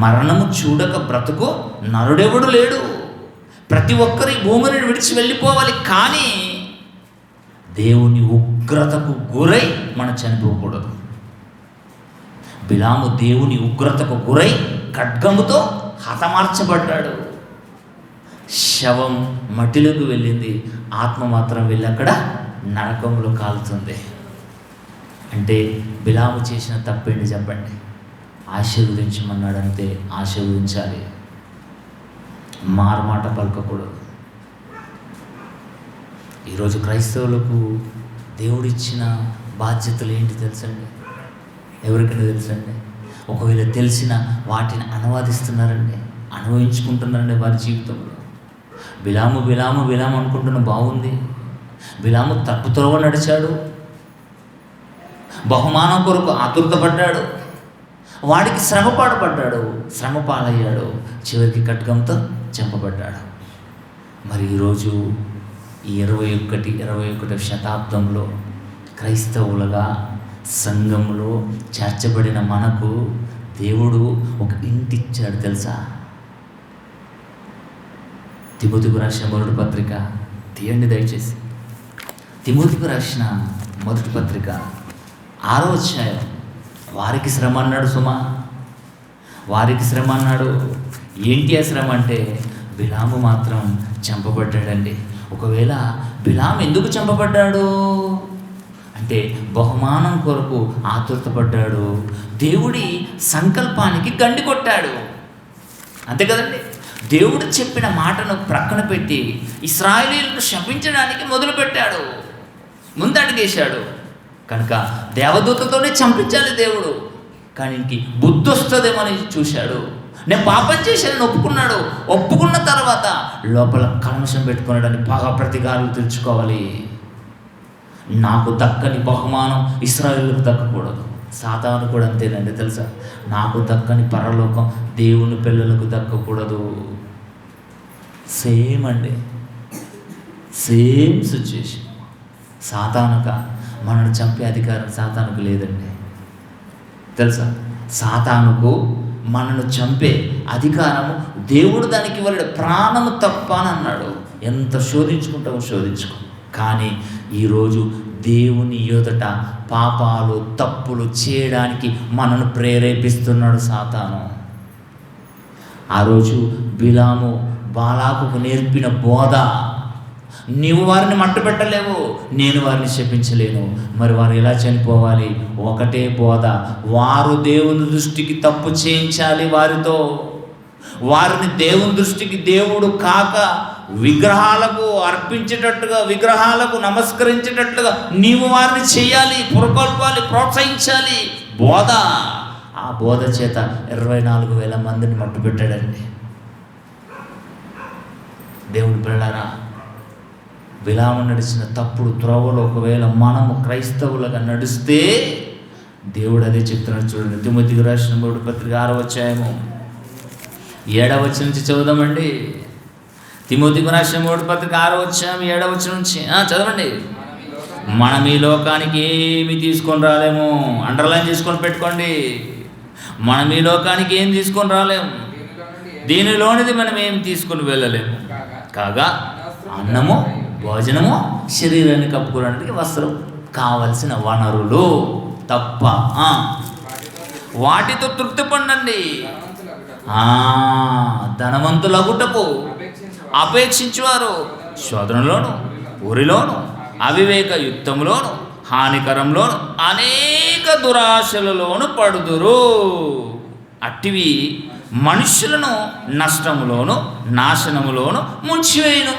మరణము చూడక బ్రతుకు నరుడెవడు లేడు. ప్రతి ఒక్కరి భూమిని విడిచి వెళ్ళిపోవాలి. కానీ దేవుని ఉగ్రతకు గురై మనం చనిపోకూడదు. బిలాము దేవుని ఉగ్రతకు గురై ఖడ్గముతో హతమార్చబడ్డాడు. శవం మట్టిలోకి వెళ్ళింది, ఆత్మ మాత్రం వెళ్ళి అక్కడ నరకంలో కాలుతుంది. అంటే బిలాము చేసిన తప్పేంటి చెప్పండి? ఆశీర్వదించమన్నాడు, అంతే. ఆశీర్వదించాలి, మారమాట పలకకూడదు. ఈరోజు క్రైస్తవులకు దేవుడిచ్చిన బాధ్యతలు ఏంటి తెలుసండి? ఎవరికైనా తెలుసండి? ఒకవేళ తెలిసిన వాటిని అనువాదిస్తున్నారండి, అనుభవించుకుంటున్నారండి వారి జీవితంలో. బిలాము అనుకుంటున్న బాగుంది. బిలాము తప్పుత్రోవ నడిచాడు, బహుమానం కొరకు ఆతురతపడ్డాడు, వాడికి శ్రమ పాలయ్యాడు, చివరికి ఖడ్గంతో చంపబడ్డాడు. మరి ఈరోజు ఈ 21వ శతాబ్దంలో క్రైస్తవులుగా సంఘంలో చేర్చబడిన మనకు దేవుడు ఒక ఇంటి ఇచ్చాడు తెలుసా? తిమోతికి రాసిన మొదటి పత్రిక తీయండి దయచేసి. తిమోతికి రాసిన మొదటి పత్రిక 6వ అధ్యాయం. వారికి శ్రమ అన్నాడు సుమా, వారికి శ్రమ అన్నాడు. ఏంటి ఆ శ్రమ అంటే, బిలాము మాత్రం చంపబడ్డాడండి. ఒకవేళ బిలాము ఎందుకు చంపబడ్డాడు అంటే, బహుమానం కొరకు ఆతురతపడ్డాడు, దేవుడి సంకల్పానికి గండి కొట్టాడు. అంతే కదండి. దేవుడు చెప్పిన మాటను ప్రక్కన పెట్టి ఇశ్రాయేలీయులను శపించడానికి మొదలుపెట్టాడు, ముందడుగేశాడు. కనుక దేవదూతతోనే చంపించాలి దేవుడు, కానీ ఇంక బుద్ధి వస్తుందేమని చూశాడు. నేను పాపం చేశానని ఒప్పుకున్నాడు. ఒప్పుకున్న తర్వాత లోపల కల్మషం పెట్టుకున్నాడని పగ ప్రతీకారాలు తీర్చుకోవాలి. నాకు దక్కని బహుమానం ఇశ్రాయేలుకు దక్కకూడదు. సాతాను కూడా అంతేనండి, తెలుసా? నాకు దక్కని పరలోకం దేవుని పిల్లలకు దక్కకూడదు. సేమ్ అండి, సేమ్ సిచ్యుయేషన్. సాతానుక మనల్ని చంపే అధికారం సాతానుకు లేదండి, తెలుసా? సాతానుకు మనను చంపే అధికారము దేవుడు దానికి ఇవ్వలేడు. ప్రాణము తప్ప అని అన్నాడు. ఎంత శోధించుకుంటామో శోధించుకో. కానీ ఈరోజు దేవుని ఎదుట పాపాలు తప్పులు చేయడానికి మనను ప్రేరేపిస్తున్నాడు సాతాను. ఆ రోజు బిలాము బాలాకుకు నేర్పిన బోధ, నీవు వారిని మట్టుపెట్టలేవు, నేను వారిని శపించలేను. మరి వారు ఎలా చనిపోవాలి? ఒకటే బోధ, వారు దేవుని దృష్టికి తప్పు చేయించాలి వారితో. వారిని దేవుని దృష్టికి దేవుడు కాక విగ్రహాలకు అర్పించేటట్టుగా, విగ్రహాలకు నమస్కరించేటట్లుగా నీవు వారిని చేయాలి, పురకొల్పాలి, ప్రోత్సహించాలి. బోధ. ఆ బోధ చేత 24,000 మందిని మట్టుపెట్టాడండి. దేవుని పిల్లలారా, బిలాము నడిచిన తప్పుడు త్రోవలో ఒకవేళ మనము క్రైస్తవులుగా నడిస్తే దేవుడు అదే చెప్తున్నాడు. చూడండి, తిమోతికి రాసిన 3వ పత్రిక 6వ అధ్యాయము 7వ వచనం నుంచి చదువుదామండి. తిమోతికి రాసిన 3వ పత్రిక 6వ అధ్యాయం 7వ వచనం నుంచి చదవండి. మనం ఈ లోకానికి ఏమి తీసుకొని రాలేము. అండర్లైన్ చేసుకొని పెట్టుకోండి. మనం ఈ లోకానికి ఏం తీసుకొని రాలేము, దీనిలోనిది మనం ఏం తీసుకొని వెళ్ళలేము. కాగా అన్నము, భోజనము, శరీరాన్ని కప్పుకోవడానికి వస్త్రం, కావలసిన వనరులు తప్ప వాటితో తృప్తి పొందండి. ధనవంతులగుటకు అపేక్షించువారు శోధనలోను, ఊరిలోను, అవివేక యుక్తంలోను, హానికరంలోను, అనేక దురాశలలోను పడుదురు. అట్టివి మనుషులను నష్టములోను, నాశనములోను ముంచివేయును.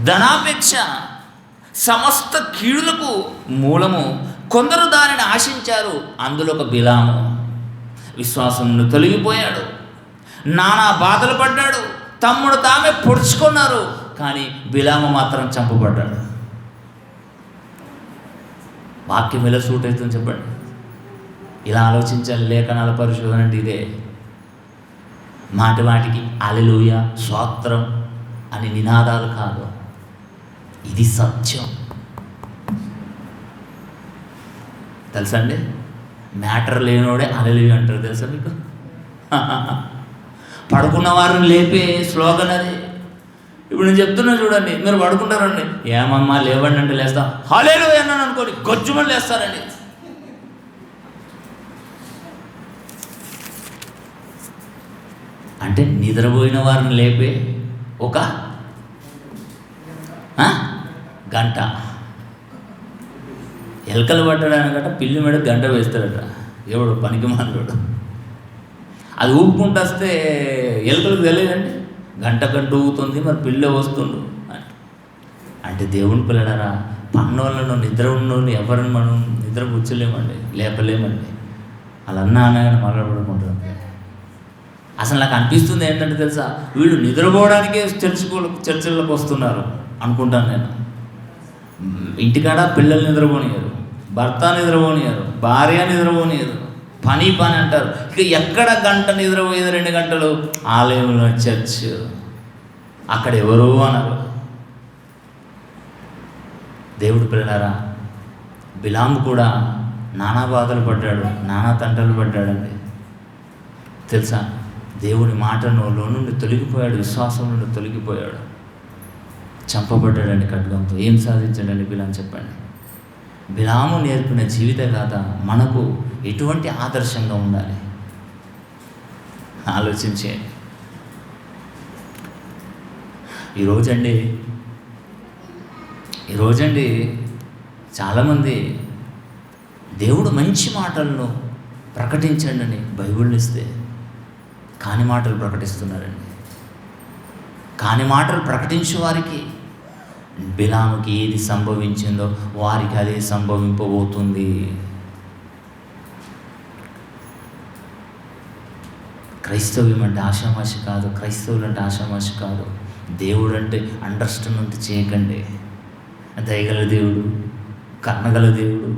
ధనాపేక్ష సమస్త కీడులకు మూలము. కొందరు దానిని ఆశించారు. అందులో ఒక బిలాము విశ్వాసమును తొలగిపోయాడు, నానా బాధలు పడ్డాడు, తమ్ముడు తామే పొడుచుకున్నారు. కానీ బిలాము మాత్రం చంపబడ్డాడు. వాక్యం ఎలా సూట్ అవుతుంది చెప్పండి? ఇలా ఆలోచించాలి. లేఖనాల పరిశోధన అంటే ఇదే. మాటి మాటికి హల్లెలూయా, స్తోత్రం అని నినాదాలు కాదు, ఇది సత్యం. తెలుసా అండి? మ్యాటర్ లేనోడే హల్లెలూయా అంటారు, తెలుసా మీకు? పడుకున్న వారిని లేపే స్లోగన్ అది. ఇప్పుడు నేను చెప్తున్నా చూడండి, మీరు పడుకుంటారండి, ఏమమ్మా లేవండి అంటే లేస్తాం, హల్లెలూయా అన్నాను అనుకోండి, గొజ్జుమని లేస్తారండి. అంటే నిద్రపోయిన వారిని లేపే ఒక గంట. ఎలకలు పట్టడానికట పిల్లి మీద గంట వేస్తాడట ఎవడు పనికి మానడు. అది ఊపుకుంటూ వస్తే ఎలుకలకు తెలియదండి, గంట ఊగుతుంది, మరి పిల్ల వస్తుండు అంటే. దేవుని పిల్లడారా, పన్నోళ్ళను నిద్ర ఉన్నోళ్ళు ఎవరిని మనం నిద్ర పుచ్చలేమండి, లేపలేమండి. అలా అన్నా కానీ మాట్లాడుకుంటారు. అసలు నాకు అనిపిస్తుంది ఏంటంటే తెలుసా, వీళ్ళు నిద్రపోవడానికే చర్చలకు వస్తున్నారు అనుకుంటాను నేను. ఇంటికాడ పిల్లలు నిద్రపోనియరు, భర్త నిద్రపోనియరు, భార్య నిద్రపోనియరు, పని అంటారు. ఇక ఎక్కడ గంట నిద్రపోయేది 2 గంటలు? ఆలయంలో, చర్చ్, అక్కడ ఎవరో అనరు. దేవుడు పిల్లలారా, బిలాము కూడా నానా బాధలు పడ్డాడు, నానా తంటలు పడ్డాడండి. తెలుసా, దేవుని మాటలో నుండి తొలగిపోయాడు, విశ్వాసం నుండి తొలగిపోయాడు, చంపబడ్డాడండి ఖడ్గంతో. ఏం సాధించాడండి బిలాము చెప్పండి? బిలాము నేర్పిన జీవిత గాథ మనకు ఎటువంటి ఆదర్శంగా ఉండాలి ఆలోచించేయండి. ఈరోజండి చాలామంది దేవుడు మంచి మాటలను ప్రకటించండి అని బైబిల్ని ఇస్తే కాని మాటలు ప్రకటిస్తున్నారండి. కాని మాటలు ప్రకటించే వారికి బిలాముకి ఏది సంభవించిందో వారికి అదే సంభవింపబోతుంది. క్రైస్తవ్యం అంటే ఆషామాషి కాదు, క్రైస్తవులు అంటే ఆషామాషి కాదు. దేవుడు అంటే అండర్స్టాండ్ చేయకండి. దయగల దేవుడు, కర్ణగల దేవుడు,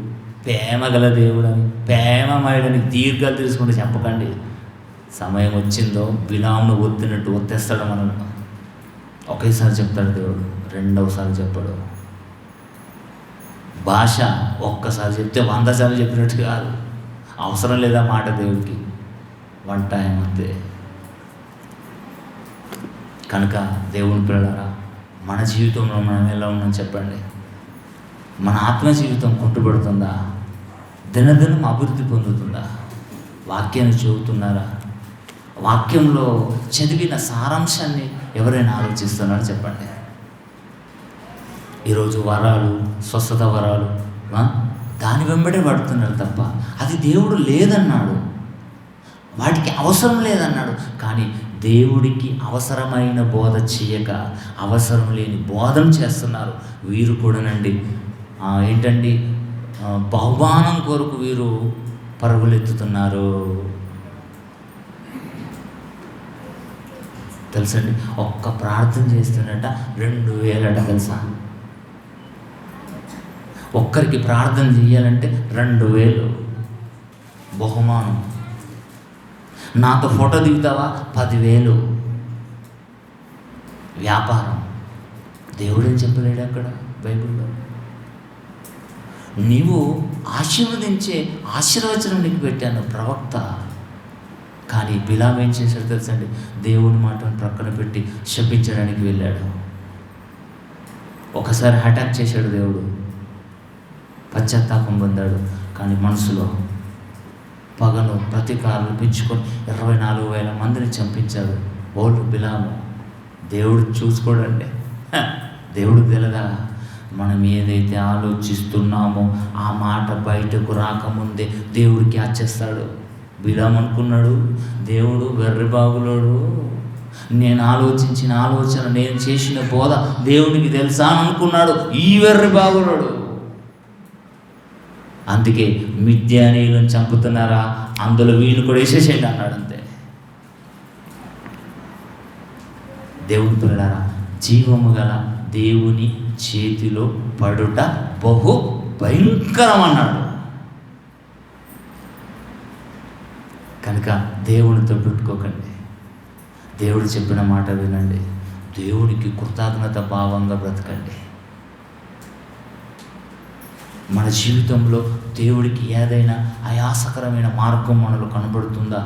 ప్రేమగల దేవుడు అని, ప్రేమమయుడని దీర్ఘాలు తెలుసుకుంటే చెప్పకండి. సమయం వచ్చిందో బిలామును ఒత్తినట్టు ఒత్తేస్తాడు మనల్ని. ఒకేసారి చెప్తాడు దేవుడు, రెండవసారి చెప్పాడు. భాష ఒక్కసారి చెప్తే 100 సార్లు చెప్పినట్టు కాదు. అవసరం లేదా మాట దేవుడికి, 1 టైం అంతే. కనుక దేవుని పిల్లలారా, మన జీవితంలో మనం ఎలా ఉన్నాం చెప్పండి. మన ఆత్మ జీవితం కుంటుపడుతుందా? దినదినం అభివృద్ధి పొందుతుందా? వాక్యాన్ని చదువుతున్నారా? వాక్యంలో చదివిన సారాంశాన్ని ఎవరైనా ఆలోచిస్తున్నారో చెప్పండి. ఈరోజు వరాలు, స్వస్థత వరాలు దాని వెంబడే పడుతున్నారు తప్ప అది దేవుడు లేదన్నాడు, వాటికి అవసరం లేదన్నాడు. కానీ దేవుడికి అవసరమైన బోధ చేయక అవసరం లేని బోధన చేస్తున్నారు. వీరు కూడానండి ఏంటండి, బహుమానం కొరకు వీరు పరుగులెత్తుతున్నారు. తెలుసండి, ఒక్క ప్రార్థన చేస్తున్నట్ట 2000 తెలుసా? ఒక్కరికి ప్రార్థన చేయాలంటే 2000 బహుమానం. నాతో ఫోటో దిగుతావా 10,000 వ్యాపారం. దేవుడేం చెప్పలేడు అక్కడ బైబిల్లో. నీవు ఆశీర్వదించే ఆశీర్వచనం నీకు పెట్టాను ప్రవక్త. కానీ బిలాము ఏం చేశాడు తెలుసండి, దేవుని మాటను ప్రక్కన పెట్టి శపించడానికి వెళ్ళాడు. ఒకసారి అటాక్ చేశాడు దేవుడు, పశ్చాత్తాపం పొందాడు. కానీ మనసులో పగను ప్రతీకారాలు పెంచుకొని 24,000 మందిని చంపించాడు. ఓళ్ళు బిలాము. దేవుడు చూసుకోడండి, దేవుడికి తెలదా? మనం ఏదైతే ఆలోచిస్తున్నామో ఆ మాట బయటకు రాకముందే దేవుడికి ఆచేస్తాడు. బిలాము అనుకున్నాడు, దేవుడు వెర్రిబాగులోడు, నేను ఆలోచించిన ఆలోచన, నేను చేసిన బోధ దేవునికి తెలుసా అని అనుకున్నాడు ఈ వెర్రిబాగులోడు. అందుకే మిద్యానీయులను చంపుతున్నారా, అందులో వీళ్ళు కూడా వేసేసేయండి అన్నాడు. అంతే. దేవుని పిల్లలారా, జీవము గల దేవుని చేతిలో పడుట బహు భయంకరం అన్నాడు. కనుక దేవునితో పెట్టుకోకండి, దేవుడు చెప్పిన మాట వినండి, దేవుడికి కృతజ్ఞత భావంగా బ్రతకండి. మన జీవితంలో దేవుడికి ఏదైనా ఆయాసకరమైన మార్గం మనలో కనబడుతుందా,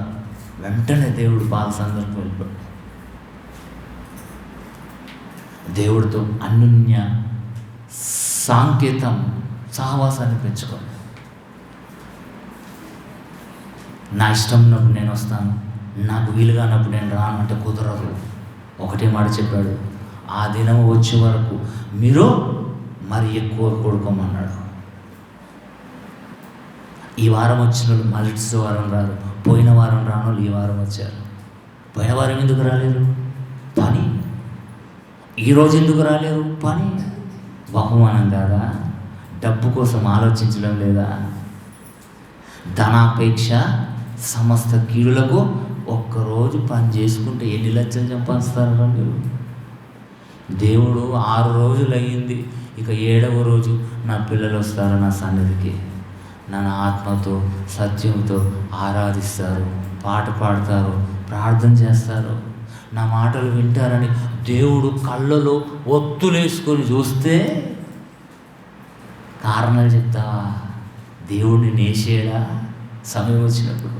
వెంటనే దేవుడు పాద సందర్భం వెళ్ళిపోండి. దేవుడితో అన్యోన్య సాంకేతం సహవాసాన్ని పెంచుకోండి. నా ఇష్టం ఉన్నప్పుడు నేను వస్తాను, నాకు వీలుగానప్పుడు నేను రాను అంటే కుదరదు. ఒకటే మాట చెప్పాడు, ఆ దినం వచ్చే వరకు మీరు మరి ఎక్కువ కూడుకోమన్నాడు. ఈ వారం వచ్చిన వాళ్ళు మళ్ళీ వారం రారు, పోయిన వారం రాని వాళ్ళు ఈ వారం వచ్చారు. పోయిన వారం ఎందుకు రాలేరు? పని. ఈరోజు ఎందుకు రాలేరు? పని. బహుమానం కాదా? డబ్బు కోసం ఆలోచించడం లేదా? ధనాపేక్ష సమస్త కీడులకు ఒక్కరోజు పని చేసుకుంటే ఎన్ని లక్షలు సంపాదిస్తారా మీరు? దేవుడు 6 రోజులు అయ్యింది, ఇక 7వ రోజు నా పిల్లలు వస్తారు నా సన్నిధికి, నన్ను ఆత్మతో సత్యంతో ఆరాధిస్తారు, పాట పాడతారు, ప్రార్థన చేస్తారు, నా మాటలు వింటారని దేవుడు కళ్ళలో ఒత్తులేసుకొని చూస్తే కారణాలు చెప్తావా? దేవుడిని నేసేడా? సమయం వచ్చినప్పుడు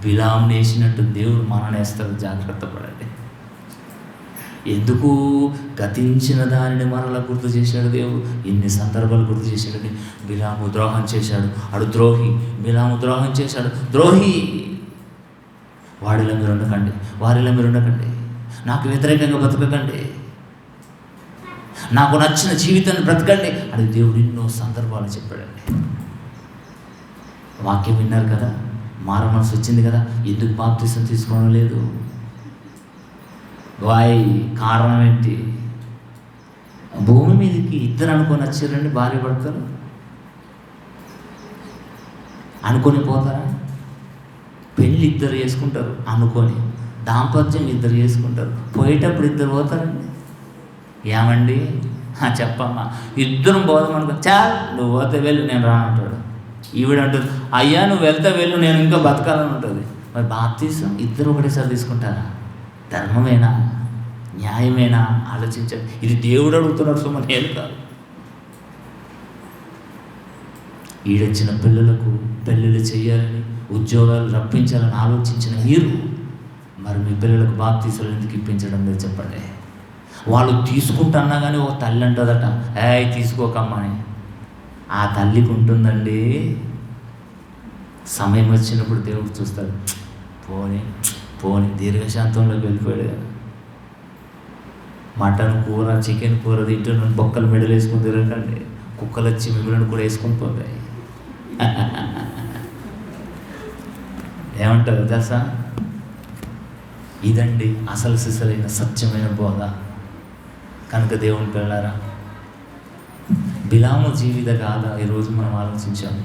బిలాము నేసినట్టు దేవుడు మననేస్తాడు. జాగ్రత్త పడండి. ఎందుకు గతించిన దానిని మరలా గుర్తు చేశాడు దేవుడు? ఇన్ని సందర్భాలు గుర్తు చేశాడు. బిలాము ద్రోహం చేశాడు, అడు ద్రోహి. బిలాము ద్రోహం చేశాడు, ద్రోహి. వాడిలో మీరు ఉండకండి, వారిలో మీరు ఉండకండి, నాకు వ్యతిరేకంగా బ్రతకకండి, నాకు నచ్చిన జీవితాన్ని బ్రతకండి అని దేవుడు ఎన్నో సందర్భాలు చెప్పాడండి. వాక్యం విన్నారు కదా, మార మనసు వచ్చింది కదా, ఎందుకు బాప్తిసం తీసుకోవడం లేదు? కారణం ఏంటి? భూమి మీదకి ఇద్దరు అనుకొని వచ్చారండి, భార్య భర్తలు అనుకొని పోతారా? పెళ్ళి ఇద్దరు చేసుకుంటారు అనుకొని, దాంపత్యం ఇద్దరు చేసుకుంటారు, పోయేటప్పుడు ఇద్దరు పోతారండి. ఏమండి చెప్పమ్మా, ఇద్దరం పోదామనుకో, చాలు నువ్వు పోతే వెళ్ళు నేను రానంటాడు. ఈవిడంటుంది, అయ్యా నువ్వు వెళ్తే వెళ్ళు నేను ఇంకా బతకాలని ఉంటుంది. మరి బాప్తీసం ఇద్దరు ఒకటేసారి తీసుకుంటారా? ధర్మమేనా? న్యాయమేనా? ఆలోచించండి. ఇది దేవుడు అడుగుతున్నాడు సుమ, నేను కాదు. ఈడొచ్చిన పిల్లలకు పెళ్ళిళ్ళు చేయాలని, ఉద్యోగాలు రప్పించాలని ఆలోచించిన మీరు మరి మీ పిల్లలకు బాప్తీసాలు ఎందుకు ఇప్పించడం లేదు చెప్పండి? వాళ్ళు తీసుకుంటున్నా కానీ ఓ తల్లి అంటుందట, తీసుకోకమ్మని. ఆ తల్లికి ఉంటుందండి, సమయం వచ్చినప్పుడు దేవుడు చూస్తాడు, పోనీ పోనీ దీర్ఘశాంతంలోకి వెళ్ళిపోయాడు కదా. మటన్ కూర, చికెన్ కూర తింటూ నన్ను బొక్కలు మెడలు వేసుకుని తిరగండి, కుక్కలు వచ్చి మిమ్మల్ని కూడా వేసుకొని పోతాయి. ఏమంటారు తెలుసా? ఇదండి అసలు సిసలైన సత్యమైన బోధ. కనుక దేవుని పిల్లలారా, బిలాము జీవిత గాథ ఈరోజు మనం ఆలోచించాము.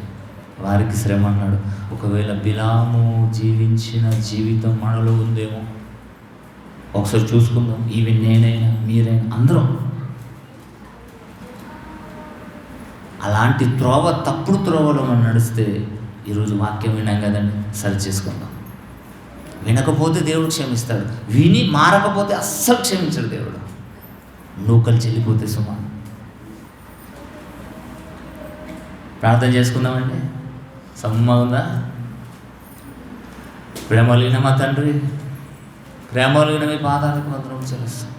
వారికి శ్రమ అన్నాడు. ఒకవేళ బిలాము జీవించిన జీవితం మనలో ఉందేమో ఒకసారి చూసుకుందాం. ఈవెన్ నేనైనా మీరైనా అందరం అలాంటి త్రోవ, తప్పుడు త్రోవలో మనం నడిస్తే ఈరోజు వాక్యం విన్నాం కదండి, సరి చేసుకుందాం. వినకపోతే దేవుడు క్షమిస్తాడు, విని మారకపోతే అస్సలు క్షమించడు దేవుడు. నూకలు చెల్లిపోతే సుమా. ప్రార్థన చేసుకుందామండి. సమ్మగుందా? ప్రేమలిగిన మా తండ్రి, ప్రేమలిగిన మీ పాదాలకు వందనం చెల్లిస్తాం.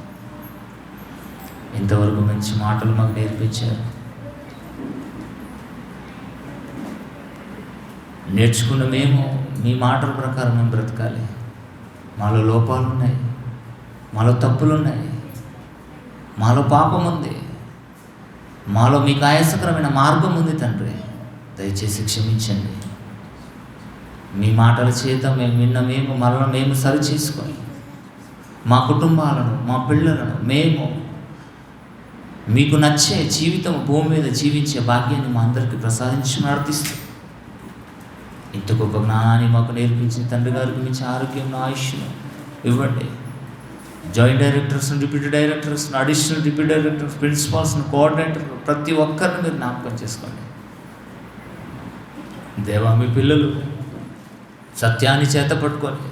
ఇంతవరకు మంచి మాటలు మాకు నేర్పించారు. నేర్చుకున్న మేము మీ మాటల ప్రకారం మేము బ్రతకాలి. మాలో లోపాలు ఉన్నాయి, మాలో తప్పులు ఉన్నాయి, మాలో పాపం ఉంది, మాలో మీకు ఆయాసకరమైన మార్గం ఉంది తండ్రి. దయచేసి క్షమించండి. మీ మాటల చేత మేము విన్న మనల్ని మేము సరి చేసుకొని మా కుటుంబాలను, మా పిల్లలను మేము మీకు నచ్చే జీవితం భూమి మీద జీవించే భాగ్యాన్ని మా అందరికీ ప్రసాదించి నడిపిస్తాం. ఇంత గొప్ప జ్ఞానాన్ని మాకు నేర్పించిన తండ్రి గారికి మించి ఆరోగ్యం, ఆయుష్ను ఇవ్వండి. జాయింట్ డైరెక్టర్స్ని, డిప్యూటీ డైరెక్టర్స్ని, అడిషనల్ డిప్యూటీ డైరెక్టర్స్, ప్రిన్సిపాల్స్ని, కోఆర్డినేటర్లు ప్రతి ఒక్కరిని మీరు జ్ఞాపకం చేసుకోండి. దేవా, మీ పిల్లలు సత్యాన్ని చేత పట్టుకొని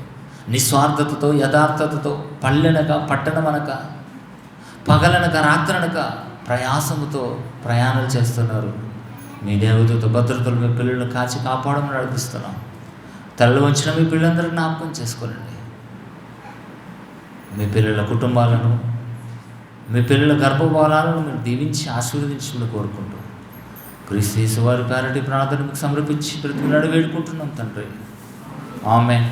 నిస్వార్థతతో, యథార్థతతో పల్లెనక పట్టణమనక, పగలనక రాత్రనక ప్రయాసముతో ప్రయాణాలు చేస్తున్నారు. మీ దేవతతో భద్రతలు మీ పిల్లలను కాచి కాపాడమని నడిపిస్తున్నాం. తలలు వంచిన మీ పిల్లలందరికీ జ్ఞాపకం చేసుకోనండి. మీ పిల్లల కుటుంబాలను, మీ పిల్లల గర్భఫలాలను మీరు దీవించి ఆశీర్వదించమని కోరుకుంటూ క్రీస్తు యేసు వారి పేరటి ప్రార్థన మీకు సమర్పించి ప్రతి వేడుకుంటున్నాం తండ్రి. ఆమేన్.